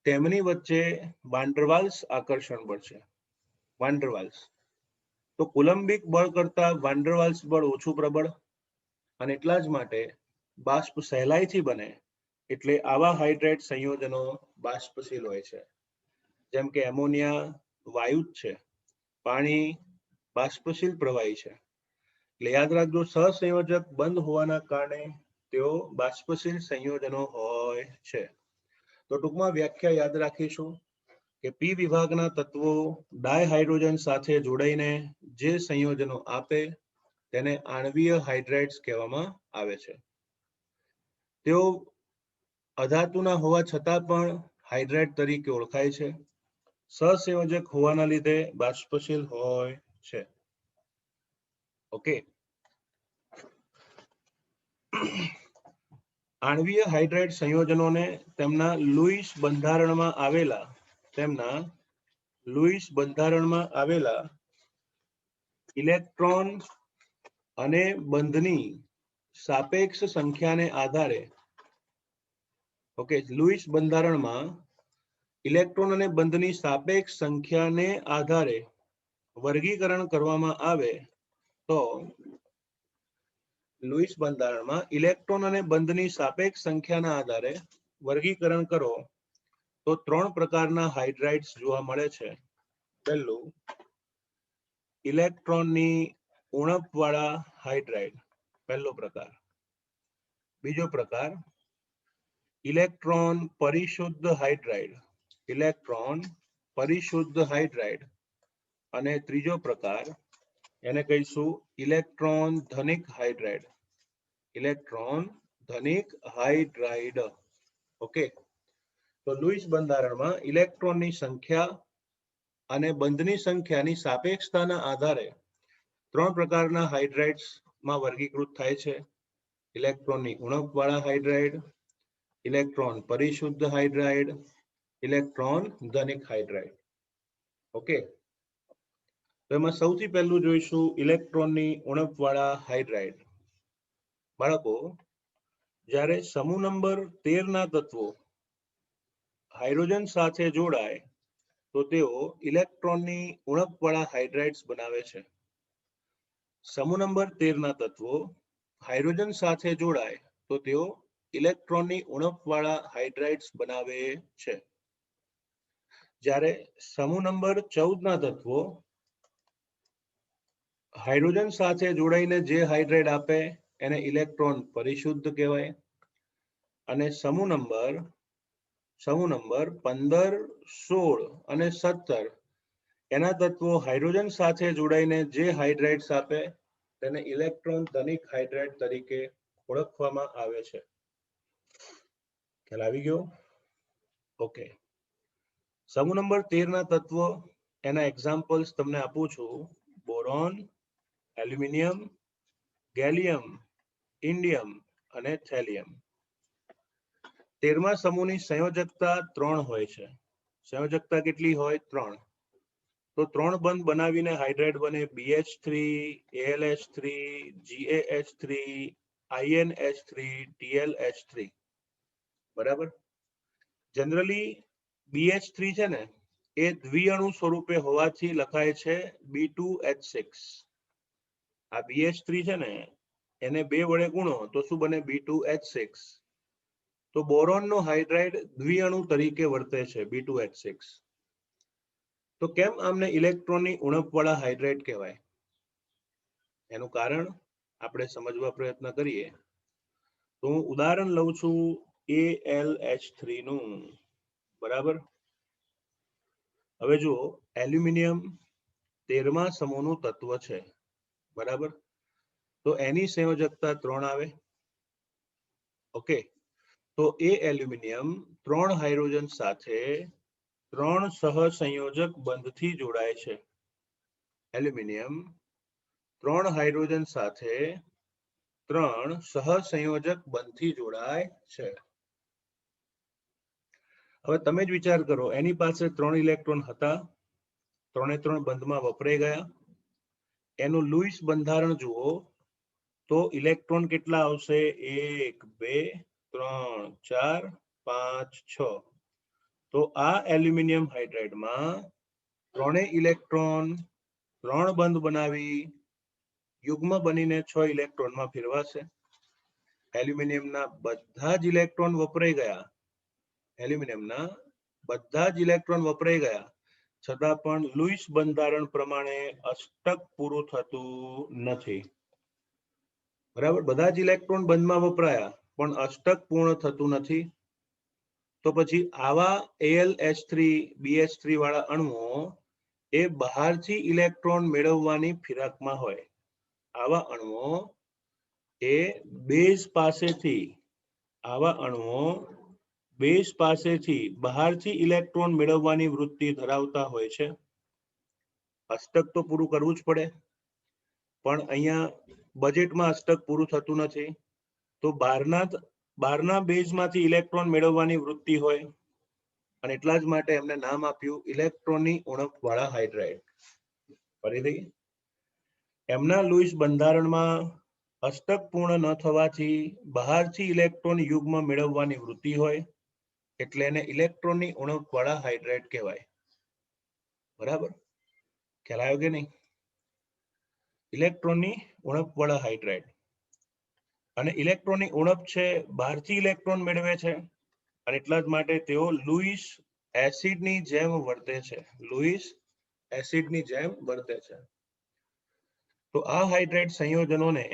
તેમની વચ્ચે વાન્ડરવાલ્સ આકર્ષણ બળ છે. વાન્ડરવાલ્સ, તો કુલંબિક બળ કરતા વાન્ડરવાલ્સ બળ ઓછું પ્રબળ, અને એટલા જ માટે બાષ્પ સહેલાઈથી બને, એટલે આવા હાઇડ્રેટ સંયોજનો બાષ્પશીલ હોય છે. જેમ કે એમોનિયા વાયુ જ છે, પાણી બાષ્પશીલ પ્રવાહી છે. એટલે યાદ રાખજો, સહસંયોજક બંધ હોવાના કારણે તેઓ બાષ્પશીલ સંયોજનો હોય છે. તો ટૂંકમાં વ્યાખ્યા યાદ રાખીશું કે પી વિભાગના તત્વો ડાયહાઇડ્રોજન સાથે જોડાઈને જે સંયોજનો આપે તેને આણ્વીય હાઇડ્રેટ્સ કહેવામાં આવે છે. તેઓ અધાતુના હોવા છતાં પણ હાઇડ્રેટ તરીકે ઓળખાય છે. સહસંયોજક હોવાના લીધે બાષ્પશીલ હોય છે. ઓકે. આણ્વીય હાઇડ્રેટ સંયોજનોને તેમના લુઈસ બંધારણમાં આવેલા ઇલેક્ટ્રોન અને બંધની સાપેક્ષ સંખ્યાને આધારે, ઓકે, લુઈસ બંધારણમાં ઇલેક્ટ્રોન અને બંધની સાપેક્ષ સંખ્યાને આધારે વર્ગીકરણ કરવામાં આવે તો લુઈસ બંધારણમાં ઇલેક્ટ્રોન અને બંધની સાપેક્ષ સંખ્યાના આધારે વર્ગીકરણ કરો તો 3 પ્રકારના હાઇડ્રાઇડ્સ જોવા મળે છે. પહેલું, ઇલેક્ટ્રોનની ઉણપવાળા હાઇડ્રાઇડ, પહેલો પ્રકાર. બીજો પ્રકાર, ઇલેક્ટ્રોન પરિશુદ્ધ હાઇડ્રાઇડ, અને ત્રીજો પ્રકાર એને કહીશું ઇલેક્ટ્રોન ધનિક હાઇડ્રાઇડ. ઓકે. તો લુઈસ બંધારણમાં ઇલેક્ટ્રોનની સંખ્યા અને બંધની સંખ્યાની સાપેક્ષતાના આધારે 3 પ્રકારના હાઇડ્રાઇડ્સમાં વર્ગીકૃત થાય છે. ઇલેક્ટ્રોનની ઉણપવાળા હાઇડ્રાઇડ, ઇલેક્ટ્રોન પરિશુદ્ધ હાઇડ્રાઇડ, ઇલેક્ટ્રોન ધનિક હાઇડ્રાઇડ. ઓકે. તો એમાં સૌથી પહેલું જોઈશું ઇલેક્ટ્રોનની ઉણપવાળા હાઇડ્રાઇડ. બાળકો, જ્યારે સમૂહ નંબર 13 ના તત્વો હાઇડ્રોજન સાથે જોડાય તો તેઓ ઇલેક્ટ્રોનની ઉણપવાળા હાઇડ્રાઇડ્સ બનાવે છે. સમૂહ નંબર 13 ના તત્વો હાઇડ્રોજન સાથે જોડાય તો તેઓ ઇલેક્ટ્રોનની ઉણપવાળા હાઇડ્રાઇડ્સ બનાવે છે. જ્યારે સમૂહ નંબર 14 ના તત્વો હાઇડ્રોજન સાથે જોડાઈને જે હાઇડ્રાઇડ આપે એને ઇલેક્ટ્રોન પરિશુદ્ધ કહેવાય, અને સમૂહ નંબર 15, 16 અને 17 એના તત્વો હાઇડ્રોજન સાથે જોડાઈને જે હાઇડ્રાઇડ્સ આપે તેને ઇલેક્ટ્રોન ધનિક હાઇડ્રાઇડ તરીકે ઓળખવામાં આવે છે. ખ્યાલ આવી ગયો? ઓકે. સમૂહ નંબર 13 ના તત્વો, એના એક્ઝામ્પલ્સ તમને આપું છું: બોરોન, એલ્યુમિનિયમ, ગેલિયમ, ઇન્ડિયમ અને થેલિયમ. 13મા સમૂહની સંયોજકતા 3 હોય છે. સંયોજકતા કેટલી હોય? 3. તો 3 બંધ બનાવીને હાઇડ્રાઇડ બને BH3, AlH3, GaH3, InH3, TlH3. બરાબર. જનરલી BH3 છે ને એ દ્વિઅણુ સ્વરૂપે હોવાથી લખાય છે B2H6. આ BH3 છે ને એને 2 વડે ગુણો તો શું બને? B2H6. તો બોરોનનો હાઇડ્રાઇડ દ્વિઅણુ તરીકે વર્તે છે, B2H6. તો કેમ આમને ઇલેક્ટ્રોનની ઉણપવાળા હાઇડ્રાઇડ કહેવાય? એનું કારણ આપણે સમજવા પ્રયત્ન કરીએ તો હું ઉદાહરણ લઉં છું AlH3 નું, બરાબર. હવે જુઓ, એલ્યુમિનિયમ 13મા સમૂહનું તત્વ છે, બરાબર. તો એની સંયોજકતા 3 આવે. ઓકે, તો એ એલ્યુમિનિયમ 3 હાઇડ્રોજન સાથે 3 સહસંયોજક બંધથી જોડાય છે. એલ્યુમિનિયમ 3 હાઇડ્રોજન સાથે 3 સહસંયોજક બંધથી જોડાય છે. હવે તમે જ વિચાર કરો, એની પાસે 3 ઇલેક્ટ્રોન હતા, 3 બંધમાં વપરાઈ ગયા. એનું લુઈસ બંધારણ જુઓ તો ઇલેક્ટ્રોન કેટલા આવશે? 1 2 3 4 5 6. તો આ એલ્યુમિનિયમ હાઇડ્રાઇડમાં 3 ઇલેક્ટ્રોન 3 બંધ બનાવી યુગ્મ બનીને 6 ઇલેક્ટ્રોનમાં ફેરવાશે. એલ્યુમિનિયમના બધા જ ઇલેક્ટ્રોન વપરાઈ ગયા. એલ્યુમિનિયમના બધા જ ઇલેક્ટ્રોન વપરાઈ ગયા, છતાં પણ લુઈસ બંધારણ પ્રમાણે અષ્ટક પૂરું થતું નથી. બરાબર, બધા જ ઇલેક્ટ્રોન બંધમાં વપરાયા પણ અષ્ટક પૂર્ણ થતું નથી. તો પછી આવા AlH3BH3 વાળા અણુઓ એ બહારથી ઇલેક્ટ્રોન મેળવવાની ફિરાકમાં હોય. આવા અણુઓ એ બેઝ પાસેથી બહારથી ઇલેક્ટ્રોન મેળવવાની વૃત્તિ ધરાવતા હોય છે. અષ્ટક તો પૂરું કરવું જ પડે, પણ અહીંયા બજેટમાં અષ્ટક પૂરું થતું નથી. તો બહારના બેઝમાંથી ઇલેક્ટ્રોન મેળવવાની વૃત્તિ હોય, અને એટલા જ માટે એમને નામ આપ્યું ઇલેક્ટ્રોનની ઉણપવાળા હાઇડ્રાઇડ. ફરીથી, એમના લુઈસ બંધારણમાં અષ્ટક પૂર્ણ ન થવાથી બહારથી ઇલેક્ટ્રોન યુગ્મ મેળવવાની વૃત્તિ હોય, એટલે એને ઇલેક્ટ્રોનની ઉણપવાળા હાઇડ્રાઇડ કહેવાય. બરાબર, ખ્યાલ આવ્યો કે નહીં? ઇલેક્ટ્રોનની ઉણપવાળા હાઇડ્રાઇડ. અને ઇલેક્ટ્રોનની ઉણપ છે, બહારથી ઇલેક્ટ્રોન મેળવે છે, અને એટલા જ માટે તેઓ લુઈસ એસિડની જેમ વર્તે છે. લુઈસ એસિડની જેમ વર્તે છે. તો આ હાઇડ્રાઇડ સંયોજનોને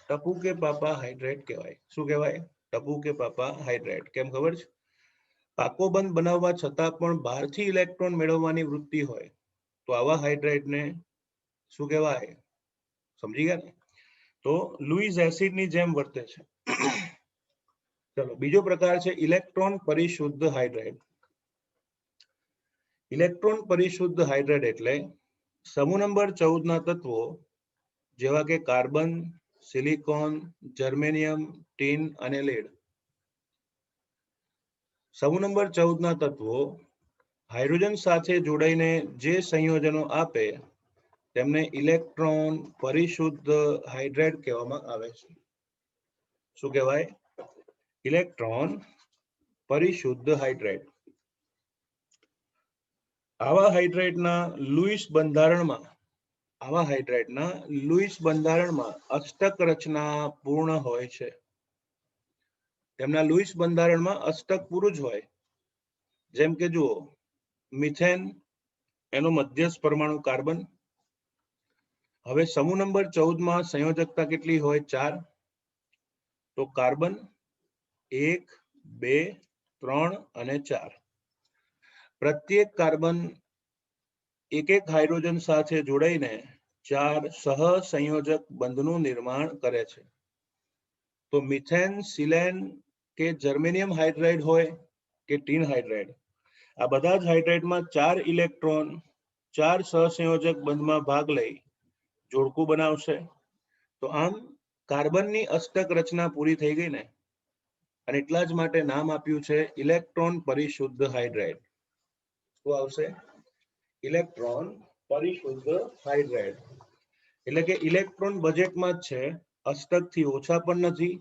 ટપુ કે પાપા હાઇડ્રાઇડ કહેવાય. શું કહેવાય? ટપુ કે પાપા હાઇડ્રાઇડ. કેમ ખબર છે? પાકો બંધ બનાવવા છતાં પણ બહારથી ઇલેક્ટ્રોન મેળવવાની વૃત્તિ હોય, તો આવા હાઇડ્રાઇડને શું કહેવાય? સમજી ગયા ને? તો લુઈસ એસિડની જેમ વર્તે છે. ચલો, બીજો પ્રકાર છે ઇલેક્ટ્રોન પરિશુદ્ધ હાઇડ્રાઇડ. ઇલેક્ટ્રોન પરિશુદ્ધ હાઇડ્રાઇડ એટલે સમૂહ નંબર 14 ના તત્વો જેવા કે કાર્બન, સિલિકોન, જર્મેનિયમ, ટીન અને લેડ. સમૂહ નંબર 14 ના તત્વો હાઇડ્રોજન સાથે જોડાઈને જે સંયોજનો આપે તેમને ઇલેક્ટ્રોન પરિશુદ્ધ હાઇડ્રાઇડ કહેવામાં આવે છે. શું કહેવાય? ઇલેક્ટ્રોન પરિશુદ્ધ હાઇડ્રાઇડ. આવા હાઇડ્રાઇડના લુઈસ બંધારણમાં અષ્ટક રચના પૂર્ણ હોય છે. તેમના લુઈસ બંધારણમાં અષ્ટક પૂરું જ હોય. જેમ કે જુઓ, મિથેન, એનો મધ્યસ્થ પરમાણુ કાર્બન. હવે સમૂહ નંબર 14માં સંયોજકતા કેટલી હોય? 4. તો કાર્બન 1 2 3 અને 4. પ્રત્યેક કાર્બન એક હાઇડ્રોજન સાથે જોડાઈને 4 સહસંયોજક બંધનું નિર્માણ કરે છે. તો મિથેન, સિલેન કે જર્મેનિયમ હાઇડ્રાઇડ હોય કે ટીન હાઇડ્રાઇડ, આ બધા જ હાઇડ્રાઇડમાં 4 ઇલેક્ટ્રોન 4 સહસંયોજક બંધમાં ભાગ લઈ જોડકું બનાવશે. તો આમ કાર્બનની અષ્ટક રચના પૂરી થઈ ગઈ ને, અને એટલા જ માટે નામ આપ્યું છે ઇલેક્ટ્રોન પરિશુદ્ધ હાઇડ્રાઇડ. શું આવશે? ઇલેક્ટ્રોન પરિશુદ્ધ હાઇડ્રાઇડ. એટલે કે ઇલેક્ટ્રોન બજેટમાં જ છે, અષ્ટકથી ઓછા પણ નથી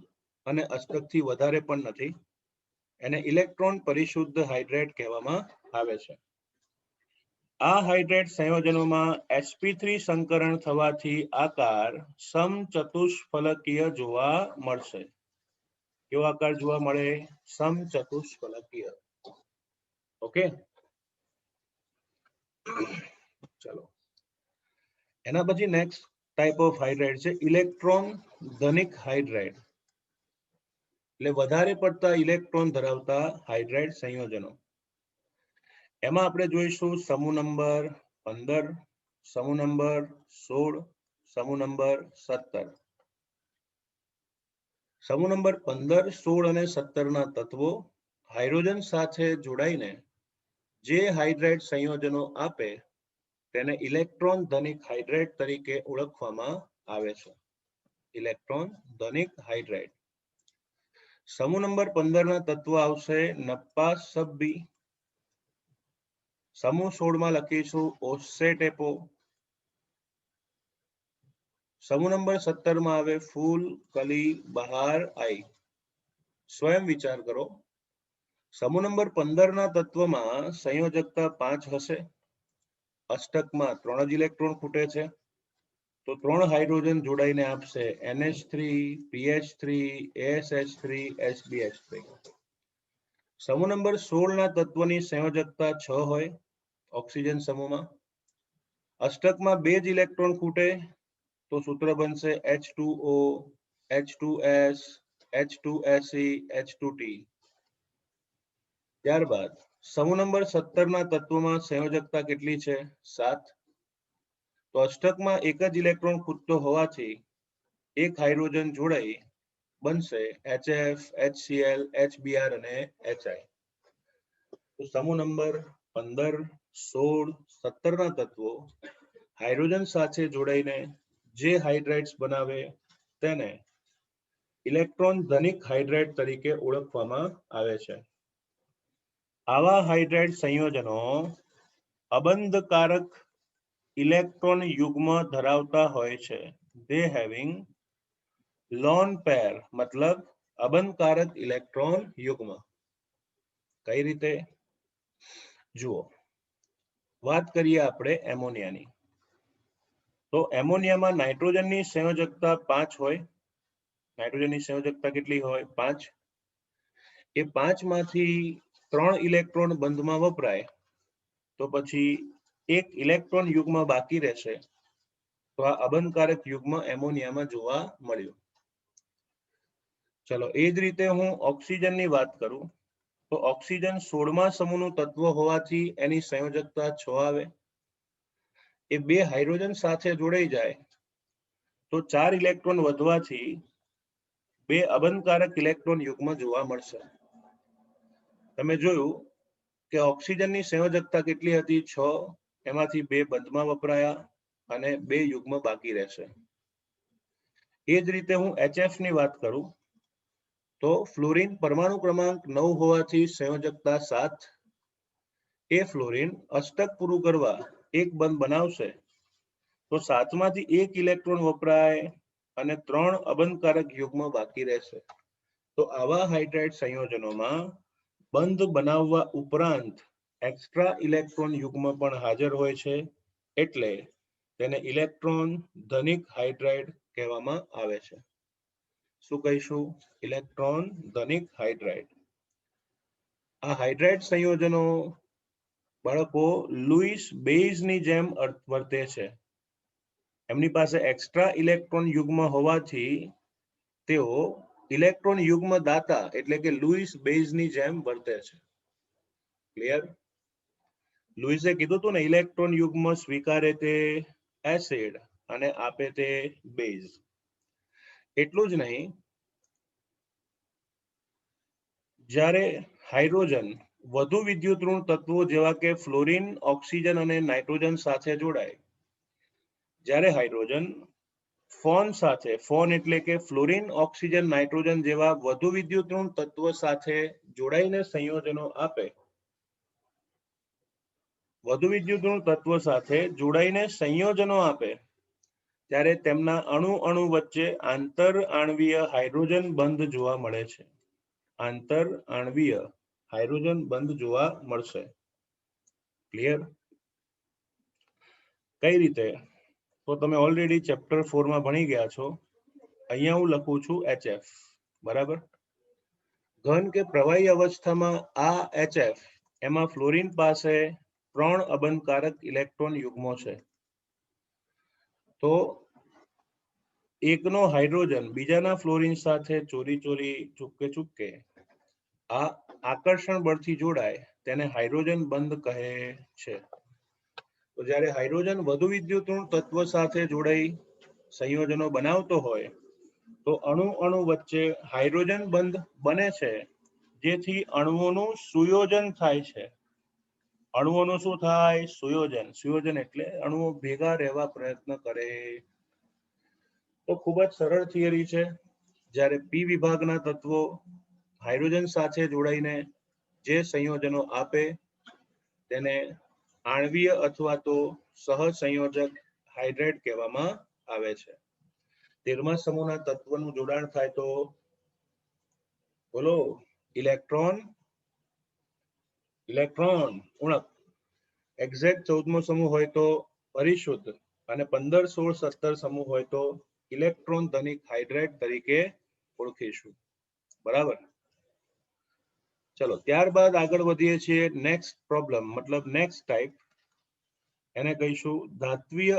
અને અષ્ટકથી વધારે પણ નથી. એને ઇલેક્ટ્રોન પરિશુદ્ધ હાઇડ્રાઇડ કહેવામાં આવે છે. આ હાઇડ્રાઇડ સંયોજનોમાં sp3 સંકરણ થવાથી આકાર સમચતુષ્ફલકીય જોવા મળશે. કેવો આકાર જોવા મળે? સમચતુષ્ફલકીય. ઓકે, ચલો. એના પછી નેક્સ્ટ ટાઈપ ઓફ હાઇડ્રાઇડ છે ઇલેક્ટ્રોન ધનિક હાઇડ્રાઇડ, એટલે વધારે પડતા ઇલેક્ટ્રોન ધરાવતા હાઇડ્રાઇડ સંયોજનો. એમાં આપણે જોઈશું સમૂહ નંબર 15, સમૂહ નંબર 16, સમૂહ નંબર 17. સમૂહ નંબર 15, 16 અને 17 ના તત્વો હાઇડ્રોજન સાથે જોડાઈને જે હાઇડ્રાઇડ સંયોજનો આપે તેને ઇલેક્ટ્રોન ધનિક હાઇડ્રાઇડ તરીકે ઓળખવામાં આવે છે. ઇલેક્ટ્રોન ધનિક હાઇડ્રાઇડ. સમૂહ નંબર 15 ના તત્વ આવશે નપ્પા સબ બી. સમૂહ 16 માં લખીશું ઓસેટેપો. સમૂહ નંબર 17 માં આવે ફૂલ, કલી, બહાર, આઈ. સ્વયં વિચાર કરો. સમૂહ નંબર 15 ના તત્વમાં સંયોજકતા 5 હશે. અષ્ટકમાં 3 જ ઇલેક્ટ્રોન ખૂટે છે, તો 3 હાઇડ્રોજન જોડાઈને આપશે NH3, PH3, ASH3, SbH3. સમૂહ નંબર 16 ના તત્વની સંયોજકતા 6 હોય ઓક્સિજન સમૂહમાં. અષ્ટકમાં 2 જ ઇલેક્ટ્રોન ખૂટે, તો સૂત્ર બનશે H2O, H2S, H2Se, H2T. ત્યારબાદ સમૂહ નંબર 17 ના તત્વમાં સંયોજકતા કેટલી છે? 7. તો અષ્ટકમાં 1 જ ઇલેક્ટ્રોન ખૂટતો હોવાથી એક હાઇડ્રોજન જોડાઈ બનશે HF, HCl, HBr અને HI. તો સમૂહ નંબર 15, 16, 17 ના તત્વો હાઇડ્રોજન સાથે જોડાઈને જે હાઇડ્રાઇડ્સ બનાવે તેને ઇલેક્ટ્રોન ધનિક હાઇડ્રાઇડ તરીકે ઓળખવામાં આવે છે. આવા હાઇડ્રાઇડ સંયોજનો અબંધકારક ઇલેક્ટ્રોન યુગ્મ ધરાવતા હોય છે. They having lone pair મતલબ અબંધકારક ઇલેક્ટ્રોન યુગ્મ. કઈ રીતે? જુઓ, વાત કરીએ આપણે એમોનિયાની. તો એમોનિયામાં નાઇટ્રોજનની સંયોજકતા 5 હોય. નાઇટ્રોજનની સંયોજકતા કેટલી હોય? 5. એ 5 માંથી 3 ઇલેક્ટ્રોન બંધમાં વપરાય, તો પછી એક ઇલેક્ટ્રોન યુગ્મ બાકી રહેશે. તો આ અબંધકારક યુગ્મ એમોનિયામાં જોવા મળ્યું. ચલો, એ જ રીતે હું ઓક્સિજનની વાત કરું તો ઓક્સિજન 16મા સમૂહનું તત્વ હોવાથી એની સંયોજકતા 6 આવે. એ 2 હાઇડ્રોજન સાથે જોડાઈ જાય તો 4 ઇલેક્ટ્રોન વધવાથી 2 અબંધકારક ઇલેક્ટ્રોન યુગ્મ જોવા મળશે. તમે જોયું કે ઓક્સિજનની સંયોજકતા કેટલી હતી? 6. એમાંથી 2 બંધમાં વપરાયા અને 2 યુગ્મ બાકી રહેશે. એ જ રીતે હું HF ની વાત કરું તો ફ્લોરિન પરમાણુ ક્રમાંક 9 હોવાથી સંયોજકતા 7. એ ફ્લોરિન અષ્ટક પૂરું કરવા એક બંધ બનાવશે, તો 7 માંથી 1 ઇલેક્ટ્રોન વપરાય અને 3 અબંધકારક યુગ્મ બાકી રહેશે. તો આવા હાઇડ્રાઇડ સંયોજનોમાં બંધ બનાવવા ઉપરાંત એક્સ્ટ્રા ઇલેક્ટ્રોન યુગ્મ પણ હાજર હોય છે, એટલે તેને ઇલેક્ટ્રોન ધનિક હાઇડ્રાઇડ કહેવામાં આવે છે. શું કહીશું? ઇલેક્ટ્રોન ધનિક હાઇડ્રાઇડ. આ હાઇડ્રાઇડ સંયોજનો બાળકો લુઈસ બેઝની જેમ વર્તે છે. એમની પાસે એક્સ્ટ્રા ઇલેક્ટ્રોન યુગ્મ હોવાથી તેઓ ઇલેક્ટ્રોન યુગ્મ દાતા એટલે કે લુઈસ બેઝની જેમ વર્તે છે. ક્લિયર? લુઈસે કીધું હતું ને, ઇલેક્ટ્રોન યુગ્મ સ્વીકારે તે એસિડ અને આપે તે બેઝ. એટલું જ નહીં, જ્યારે હાઇડ્રોજન વધુ વિદ્યુત ઋણ તત્વો જેવા કે ફ્લોરિન, ઓક્સિજન અને નાઇટ્રોજન સાથે જોડાય, જ્યારે હાઇડ્રોજન ફોન સાથે, ફોન એટલે કે ફ્લોરિન, ઓક્સિજન, નાઇટ્રોજન જેવા વધુ વિદ્યુત ઋણ તત્વો સાથે જોડાઈને સંયોજનો આપે, વધુ વિદ્યુત ઋણ તત્વો સાથે જોડાઈને સંયોજનો આપે, ત્યારે તેમના અણુ વચ્ચે આંતર આણવીય હાઇડ્રોજન બંધ જોવા મળે છે. આંતર આણવીય હાઇડ્રોજન બંધ જોવા મળશે. ક્લિયર? કઈ રીતે? તો તમે ઓલરેડી ચેપ્ટર 4 માં ભણી ગયા છો. અહીંયા હું લખું છું HF, બરાબર? ઘન કે પ્રવાહી અવસ્થામાં આ HF, એમાં ફ્લોરિન પાસે 3 અબંધકારક ઇલેક્ટ્રોન યુગ્મો છે. તો એકનો હાઇડ્રોજન બીજાના ફ્લોરિન સાથે ચોરી ચૂપકે આ આકર્ષણ બળથી જોડાય તેને હાઇડ્રોજન બંધ કહે છે. તો જ્યારે હાઇડ્રોજન વધુ વિદ્યુતઋણ તત્વ સાથે જોડાઈ સંયોજનો બનાવતો હોય તો અણુ વચ્ચે હાઇડ્રોજન બંધ બને છે, જેથી અણુઓનું સુયોજન થાય છે. અણુઓનું શું થાય? સુયોજન એટલે અણુઓ ભેગા રહેવા પ્રયત્ન કરે. તો ખૂબ જ સરળ થિયરી છે. જ્યારે પી વિભાગના તત્વો હાઇડ્રોજન સાથે જોડાઈને જે સંયોજનો આપે તેને આણ્વીય અથવા તો સહસંયોજક હાઇડ્રેટ કહેવામાં આવે છે. 13મા સમૂહના તત્વનું જોડાણ થાય તો બોલો ઇલેક્ટ્રોન ઉણપ. એક્ઝેક્ટ 14મો સમૂહ હોય તો પરિશુદ્ધ અને 15, 16, 17 સમૂહ હોય તો ઇલેક્ટ્રોન ધનિક હાઇડ્રેટ તરીકે ઓળખીશું. બરાબર. ચલો ત્યારબાદ આગળ વધીએ છીએ નેક્સ્ટ પ્રોબ્લેમ મતલબ નેક્સ્ટ ટાઈપ, એને કહીશું ધાત્વિય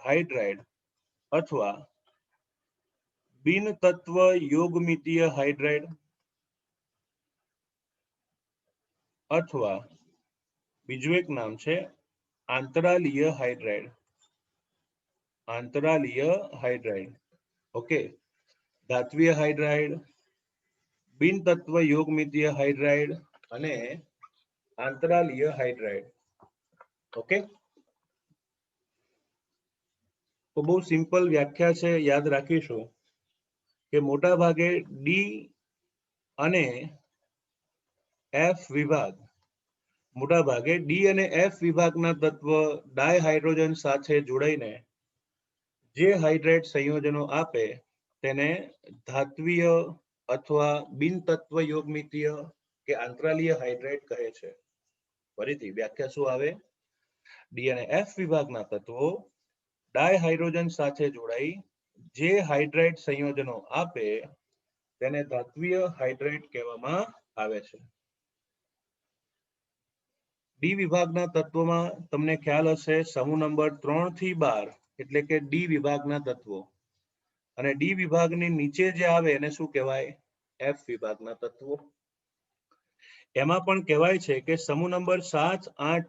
હાઇડ્રાઇડ અથવા બિન તત્વ યોગમિતીય હાઇડ્રાઇડ અથવા બીજું એક નામ છે આંતરાલીય હાઇડ્રાઇડ. ઓકે, ધાત્વિય હાઇડ્રાઇડ, બિન તત્વ યોગમિતીય હાઇડ્રાઇડ અને આંતરાલીય હાઇડ્રાઇડ. ઓકે, તો બહુ સિમ્પલ વ્યાખ્યા છે, યાદ રાખીશું કે મોટા ભાગે ડી અને એફ વિભાગના તત્વ ડાયહાઇડ્રોજન સાથે જોડાઈને જે હાઇડ્રેટ સંયોજનો આપે તેને ધાત્વિય અથવા બિન તત્વ યોગમિતીય કે આંતરાલીય હાઇડ્રેટ કહે છે. ફરીથી વ્યાખ્યા શું આવે? ડી અને એફ વિભાગના તત્વો ડાયહાઇડ્રોજન સાથે જોડાઈ જે હાઇડ્રેટ સંયોજનો આપે તેને ધાત્વિય હાઇડ્રેટ કહેવામાં આવે છે. ડી વિભાગના તત્વોમાં તમને ખ્યાલ હશે સમૂહ નંબર 3 થી 12 એટલે કે ડી વિભાગના તત્વો, અને ડી વિભાગની નીચે જે આવે એને શું કહેવાય? એફ વિભાગના તત્વો. એમાં પણ કહેવાય છે કે સમૂહ નંબર 7, 8,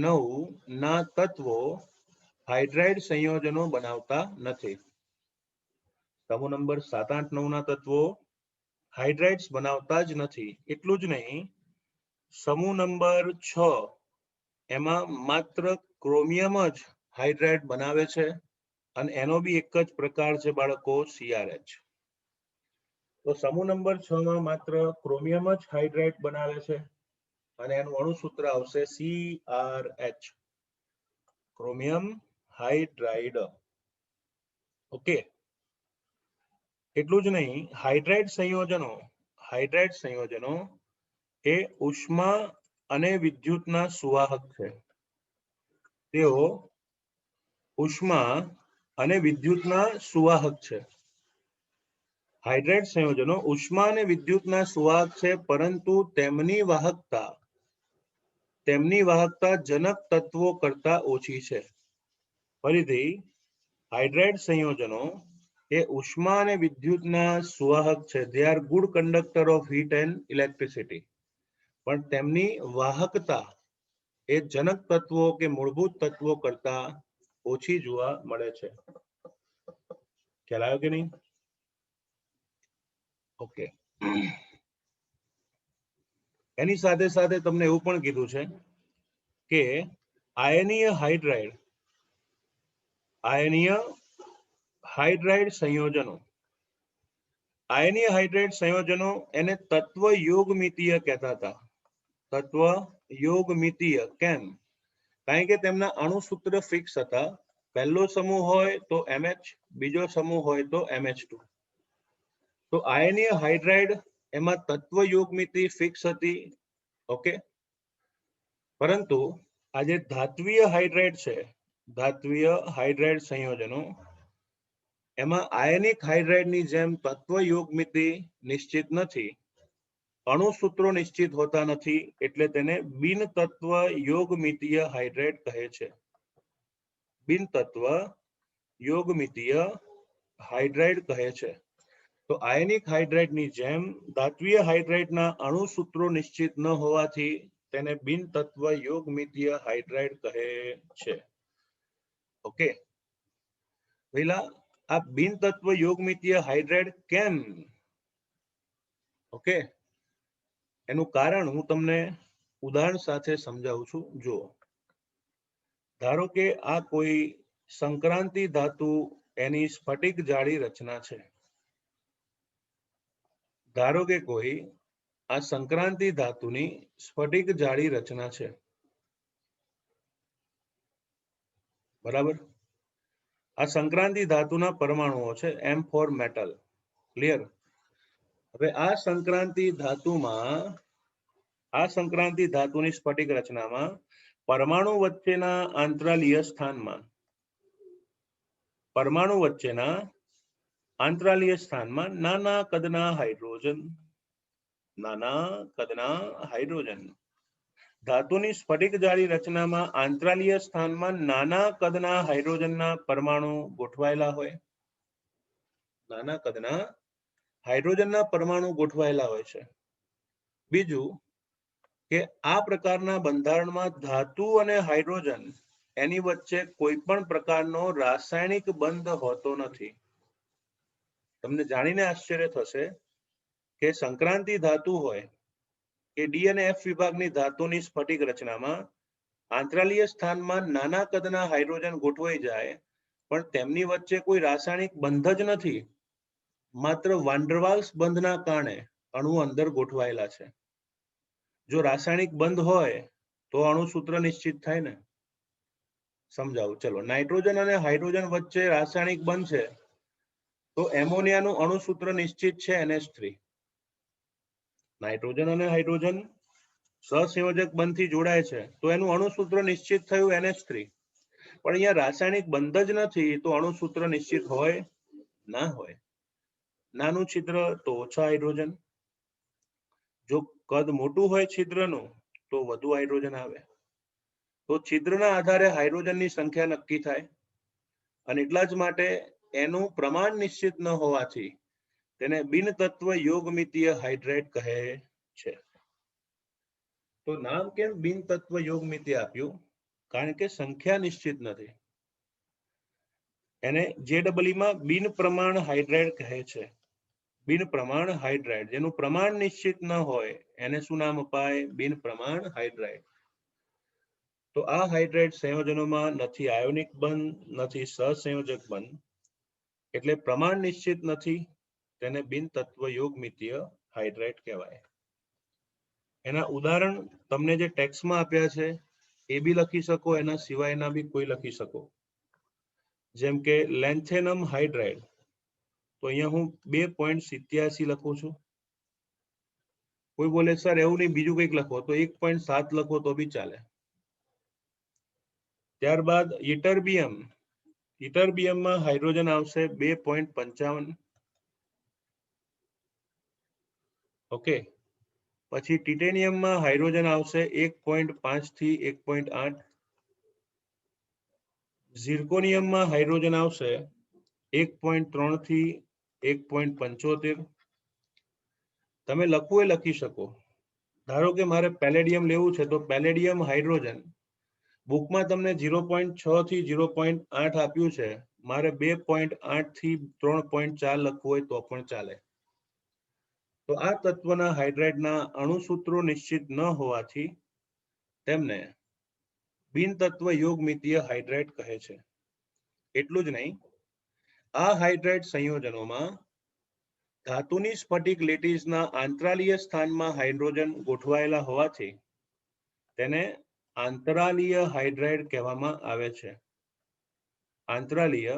9 ના તત્વો હાઇડ્રાઇડ સંયોજનો બનાવતા નથી. સમૂહ નંબર 7, 8, 9 ના તત્વો હાઇડ્રાઇડ્સ બનાવતા જ નથી. એટલું જ નહીં, સમૂહ નંબર 6 એમાં માત્ર ક્રોમિયમ જ હાઇડ્રાઇડ બનાવે છે અને એનો બી એક જ પ્રકાર છે બાળકો, CrH. તો સમૂહ નંબર 6 માં માત્ર ક્રોમિયમ જ હાઇડ્રાઇડ બનાવે છે અને એનું અણુસૂત્ર આવશે CrH, ક્રોમિયમ હાઇડ્રાઇડ. ઓકે, એટલું જ નહીં, હાઇડ્રાઇડ સંયોજનો એ ઉષ્મા અને વિદ્યુતના સુવાહક છે. તેઓ ઉષ્મા અને વિદ્યુતના સુવાહક છે. હાઇડ્રાઇડ સંયોજનો ઉષ્મા અને વિદ્યુતના સુવાહક છે, પરંતુ તેમની વાહકતા જનક તત્વો કરતા ઓછી છે. ફરીથી, હાઇડ્રાઇડ સંયોજનો એ ઉષ્મા અને વિદ્યુતના સુવાહક છે. They are good conductor of heat and electricity. પણ તેમની વાહકતા એ જનક તત્વો કે મૂળભૂત તત્વો કરતા ઓછી જોવા મળે છે. ખ્યાલ આવ્યો કે નહીં? ઓકે, એની સાથે સાથે તમને એવું પણ કીધું છે કે આયનીય હાઇડ્રાઇડ સંયોજનો એને તત્વ યોગમિતીય કહેતા હતા. તત્વ યોગમિતીય કેમ? કારણ કે તેમના અણુસૂત્ર ફિક્સ હતા. પહેલો સમૂહ હોય તો MH, બીજો સમૂહ હોય તો MH2. તો આયનીય હાઇડ્રાઇડ એમાં તત્વ યોગમિતિ ફિક્સ હતી. ઓકે, પરંતુ આ જે ધાત્વિય હાઇડ્રાઇડ સંયોજનો એમાં આયનિક હાઇડ્રાઇડની જેમ તત્વ યોગમિતિ નિશ્ચિત નથી. અણુસૂત્રો નિશ્ચિત હોતા નથી એટલે તેને બિન તત્વ યોગમિતીય હાઇડ્રેટ કહે છે. બિન તત્વ યોગમિતીય હાઇડ્રેટ કહે છે. તો આયનિક હાઇડ્રેટની જેમ ધાત્વીય હાઇડ્રેટના અણુસૂત્રો નિશ્ચિત ન હોવાથી તેને બિન તત્વ યોગમિતીય હાઇડ્રેટ કહે છે. ઓકે, પહેલા આ બિન તત્વ યોગમિતીય હાઇડ્રેટ કેમ? ઓકે, એનું કારણ હું તમને ઉદાહરણ સાથે સમજાવું છું. જો ધારો કે આ કોઈ સંક્રાંતિ ધાતુ એની સ્ફટિક જાળી રચના છે. ધારો કે કોઈ આ સંક્રાંતિ ધાતુની સ્ફટિક જાળી રચના છે. બરાબર, આ સંક્રાંતિ ધાતુના પરમાણુઓ છે M4 મેટલ. ક્લિયર? હવે આ સંક્રાંતિ ધાતુની સ્ફટિક રચનામાં પરમાણુ વચ્ચેના આંતરાલીય સ્થાનમાં નાના કદના હાઇડ્રોજન ધાતુની સ્ફટિક જાળી રચનામાં આંતરાલીય સ્થાનમાં નાના કદના હાઇડ્રોજનના પરમાણુ ગોઠવાયેલા હોય. નાના કદના હાઇડ્રોજનના પરમાણુ ગોઠવાયેલા હોય છે. બીજું કે આ પ્રકારના બંધારણમાં ધાતુ અને હાઇડ્રોજન એની વચ્ચે કોઈ પણ પ્રકારનો રાસાયણિક બંધ હોતો નથી. તમને જાણીને આશ્ચર્ય થશે કે સંક્રાંતિ ધાતુ હોય કે ડી અને એફ વિભાગની ધાતુની સ્ફટિક રચનામાં આંતરાલીય સ્થાનમાં નાના કદના હાઇડ્રોજન ગોઠવાઈ જાય પણ તેમની વચ્ચે કોઈ રાસાયણિક બંધ જ નથી. માત્ર વાન્ડરવાલ્સ બંધના કારણે અણુ અંદર ગોઠવાયેલા છે. જો રાસાયણિક બંધ હોય તો અણુસૂત્ર નિશ્ચિત થાય ને. સમજાવું, ચલો. નાઇટ્રોજન અને હાઇડ્રોજન વચ્ચે રાસાયણિક બંધ છે તો એમોનિયાનું અણુસૂત્ર નિશ્ચિત છે NH3. નાઇટ્રોજન અને હાઇડ્રોજન સહસંયોજક બંધથી જોડાય છે તો એનું અણુસૂત્ર નિશ્ચિત થયું NH3. પણ અહીંયા રાસાયણિક બંધ જ નથી તો અણુસૂત્ર નિશ્ચિત હોય ના હોય. નાનું છિદ્ર તો ઓછા હાઇડ્રોજન, જો કદ મોટું હોય છિદ્રનું તો વધુ હાઇડ્રોજન આવે. તો છિદ્રના આધારે હાઇડ્રોજનની સંખ્યા નક્કી થાય અને એટલા જ માટે એનું પ્રમાણ નિશ્ચિત ન હોવાથી તેને બિન તત્વ યોગમિતીય હાઇડ્રેટ કહે છે. તો નામ કેમ બિન તત્વ યોગમિતીય આપ્યું? કારણ કે સંખ્યા નિશ્ચિત નથી. એને JEE માં બિન પ્રમાણ હાઇડ્રેટ કહે છે. બિન પ્રમાણ હાઇડ્રેટ, જેનું પ્રમાણ નિશ્ચિત ન હોય એને શું નામ અપાય? બિન પ્રમાણ હાઇડ્રેટ. તો આ હાઇડ્રેટ સંયોજનોમાં નથી આયોનિક બંધ, નથી સહસંયોજક બંધ, એટલે પ્રમાણ નિશ્ચિત નથી. તેને બિન તત્વ યોગમિતીય હાઇડ્રેટ કહેવાય. એના ઉદાહરણ તમને જે ટેક્સ્ટમાં આપ્યા છે એ બી લખી શકો, એના સિવાયના બી કોઈ લખી શકો. જેમ કે લેન્થેનમ હાઇડ્રેટ, તો અહીંયા હું 2.87 લખું છું. કોઈ બોલે સર એવું નહીં બીજું કંઈક લખો, તો 1.7 લખો તો બી ચાલે. ત્યારબાદ ઇટરબિયમમાં હાઇડ્રોજન આવશે 2.55. ઓકે, પછી ટિટેનિયમમાં હાઇડ્રોજન આવશે 1.5 થી 1.8. ઝિર્કોનિયમમાં હાઇડ્રોજન આવશે 1.3 થી 1.75. તમે લખવું એ લખી શકો. ધારો કે મારે પેલેડિયમ લેવું છે તો પેલેડિયમ હાઇડ્રોજન બુકમાં તમને 0.6 થી 0.8 આપ્યું છે, મારે 2.8 થી 3.4 લખવું હોય તો પણ ચાલે. તો આ તત્વના હાઇડ્રેટના અણુસૂત્રો નિશ્ચિત ન હોવાથી તેમને બિન તત્વ યોગમિતીય હાઇડ્રેટ કહે છે. એટલું જ નહીં, આ હાઇડ્રેટ સંયોજનોમાં ધાતુની સ્ફટિક લેટીસના આંતરાલીય સ્થાનમાં હાઇડ્રોજન ગોઠવાયેલા હોવાથી તેને આંતરાલીય હાઇડ્રેટ કહેવામાં આવે છે. આંતરાલીય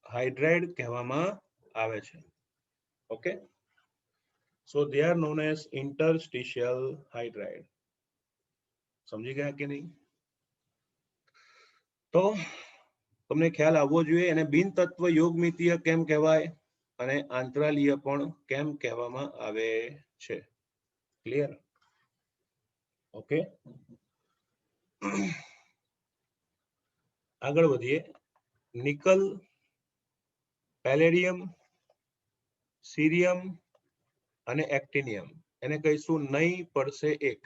હાઇડ્રેટ કહેવામાં આવે છે. Okay, so they are known as interstitial hydride. સમજી ગયા કે નહીં? તો તમને ખ્યાલ આવવો જોઈએ એને બિન તત્વ યોગમિતીય કેમ કહેવાય અને આંતરાલીય પણ કેમ કહેવામાં આવે છે. ક્લિયર? ઓકે, આગળ વધીએ. નિકલ, પેલેડિયમ, સીરિયમ અને એક્ટિનિયમ, એને કહીશું નહીં પડશે એક.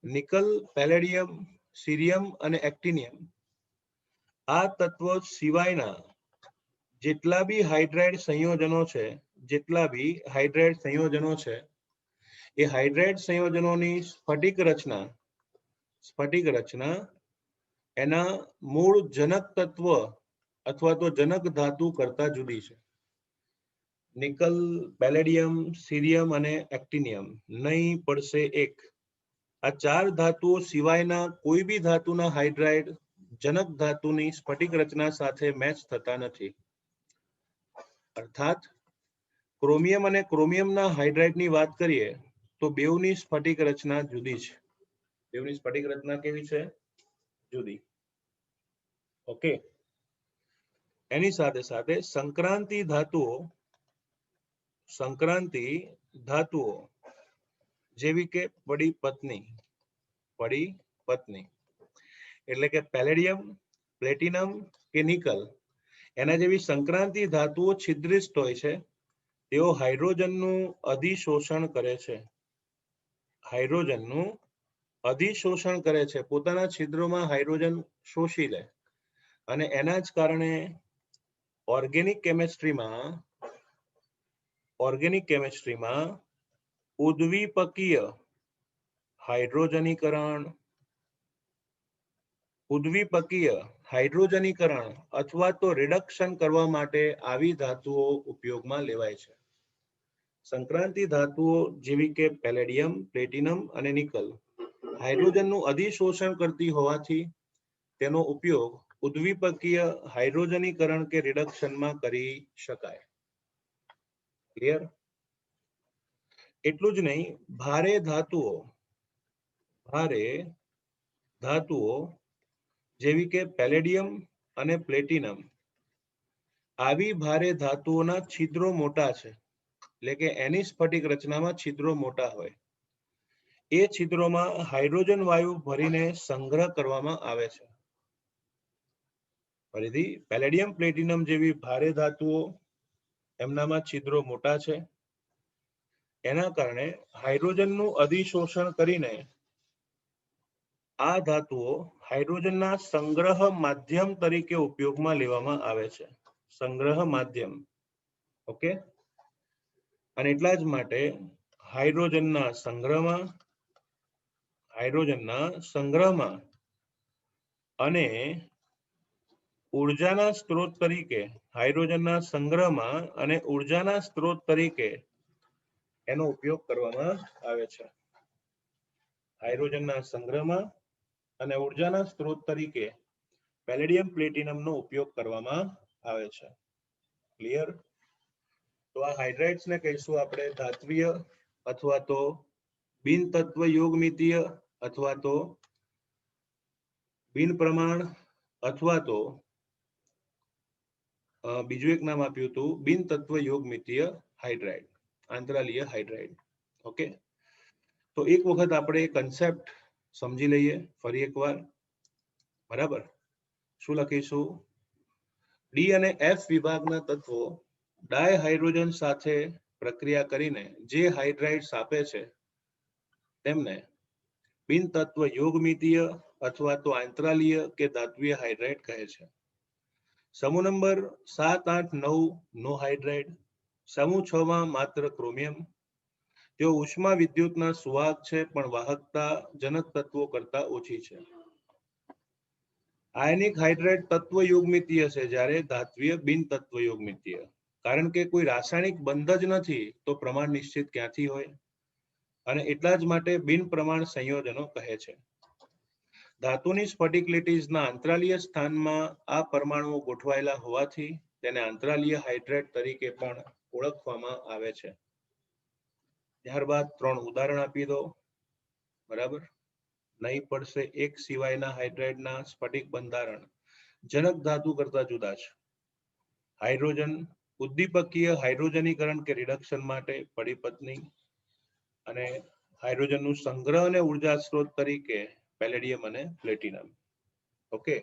નિકલ, પેલેડિયમ, સીરિયમ અને એક્ટિનિયમ આ તત્વો સિવાયના જેટલા બી હાઇડ્રાઇડ સંયોજનો છે, જેટલા બી હાઇડ્રાઇડ સંયોજનો છે, એ હાઇડ્રાઇડ સંયોજનોની સ્ફટિક રચના એના મૂળ જનક તત્વ અથવા તો જનક ધાતુ કરતા જુદી છે. નિકલ, પેલેડિયમ, સીરિયમ અને એક્ટિનિયમ નહીં પડશે એક. આ ચાર ધાતુઓ સિવાયના કોઈ બી ધાતુના હાઇડ્રાઇડ જનક ધાતુની સ્ફટિક રચના સાથે મેચ થતા નથી. અર્થાત ક્રોમિયમ અને ક્રોમિયમના હાઇડ્રાઇડની વાત કરીએ તો બેવની સ્ફટિક રચના જુદી છે. બેવની સ્ફટિક રચના કેવી છે? જુદી. ઓકે, એની સાથે સાથે સંક્રાંતિ ધાતુઓ જેવી કે પડી પત્ની એટલે કે પેલેડિયમ, પ્લેટિનમ કે નિકલ, એના જેવી સંક્રાંતિ ધાતુઓ છિદ્રિષ્ટ હોય છે. તેઓ હાઇડ્રોજનનું અધિશોષણ કરે છે. પોતાના છિદ્રોમાં હાઇડ્રોજન શોષી લે અને એના જ કારણે ઓર્ગેનિક કેમિસ્ટ્રીમાં ઉદ્દીપકીય હાઇડ્રોજનીકરણ અથવા તો રિડક્શન કરવા માટે આવી ધાતુઓ ઉપયોગમાં લેવાય છે. સંક્રાંતિ ધાતુઓ જેવી કે પેલેડિયમ, પ્લેટિનમ અને નિકલ હાઇડ્રોજનનું અધિશોષણ કરતી હોવાથી તેનો ઉપયોગ ઉદ્દીપકીય હાઇડ્રોજનીકરણ કે રિડક્શનમાં કરી શકાય. ક્લિયર? એટલું જ નહીં, ભારે ધાતુઓ જેવી કે પેલેડિયમ અને પ્લેટિનમ આવી ભારે ધાતુઓના છિદ્રો મોટા છે, એટલે કે એની સ્ફટિક રચનામાં છિદ્રો મોટા હોય. એ છિદ્રોમાં હાઇડ્રોજન વાયુ ભરીને સંગ્રહ કરવામાં આવે છે. ફરીથી, પેલેડિયમ, પ્લેટિનમ જેવી ભારે ધાતુઓ એમનામાં છિદ્રો મોટા છે. એના કારણે હાઇડ્રોજનનું અધિશોષણ કરીને આ ધાતુઓ હાઇડ્રોજનના સંગ્રહ માધ્યમ તરીકે ઉપયોગમાં લેવામાં આવે છે. સંગ્રહ માધ્યમ. ઓકે, અને એટલા જ માટે હાઇડ્રોજનના સંગ્રહમાં અને ઉર્જાના સ્ત્રોત તરીકે એનો ઉપયોગ કરવામાં આવે છે. હાઇડ્રોજનના સંગ્રહમાં અને ઉર્જાના સ્ત્રોત તરીકે પેલેડિયમ, પ્લેટિનમનો ઉપયોગ કરવામાં આવે છે. ક્લિયર? તો આ હાઇડ્રાઇડ્સ ને કહીશું આપણે ધાત્વિય અથવા તો બિન તત્વ યોગમિતીય અથવા તો બિન પ્રમાણ અથવા તો બીજું એક નામ આપ્યું હતું બિન તત્વ યોગમિતીય હાઇડ્રાઇડ, આંતરાલીય હાઇડ્રાઇડ. ઓકે, તો એક વખત આપણે કન્સેપ્ટ સમજી લઈએ ફરી એકવાર. બરાબર? શું લખીશું? ડી અને એફ વિભાગના તત્વો ડાયહાઇડ્રોજન સાથે પ્રક્રિયા કરીને જે હાઇડ્રાઇડ્સ આપે છે તેમને બિન તત્વ યોગમિતીય અથવા તો આંતરાલીય કે ધાત્વિય હાઇડ્રાઇડ કહે છે. સમૂહ નંબર 7, 8, 9 નો હાઇડ્રાઇડ. સમૂહ 6 માં માત્ર ક્રોમિયમ. તેઓ ઉષ્મા વિદ્યુતના સુવાહક છે પણ વાહકતા જનક તત્વો કરતા ઓછી છે. આયનિક હાઇડ્રાઇડ તત્વ યોગમિતીય છે, જ્યારે ધાત્વિય બિન તત્વ યોગમિતીય. કારણ કે કોઈ રાસાયણિક બંધ જ નથી તો પ્રમાણ નિશ્ચિત ક્યાંથી હોય? અને એટલા જ માટે બિન પ્રમાણ સંયોજનો કહે છે. ધાતુની સ્ફટિક લેટીઝના આંતરાલીય સ્થાનમાં આ પરમાણુઓ ગોઠવાયેલા હોવાથી તેને આંતરાલીય હાઇડ્રાઇડ તરીકે પણ ઓળખવામાં આવે છે. ત્યારબાદ 3 ઉદાહરણ આપી દો. બરાબર? નહીં પડશે એક સિવાયના હાઇડ્રાઇડના સ્ફટિક બંધારણ જનક ધાતુ કરતા જુદા છે. હાઇડ્રોજન ઉદ્દીપકીય હાઇડ્રોજનીકરણ કે રિડક્શન માટે પડી પત્ની. અને હાઇડ્રોજનનું સંગ્રહ અને ઉર્જા સ્ત્રોત તરીકે પેલેડિયમ અને પ્લેટિનમ. ઓકે,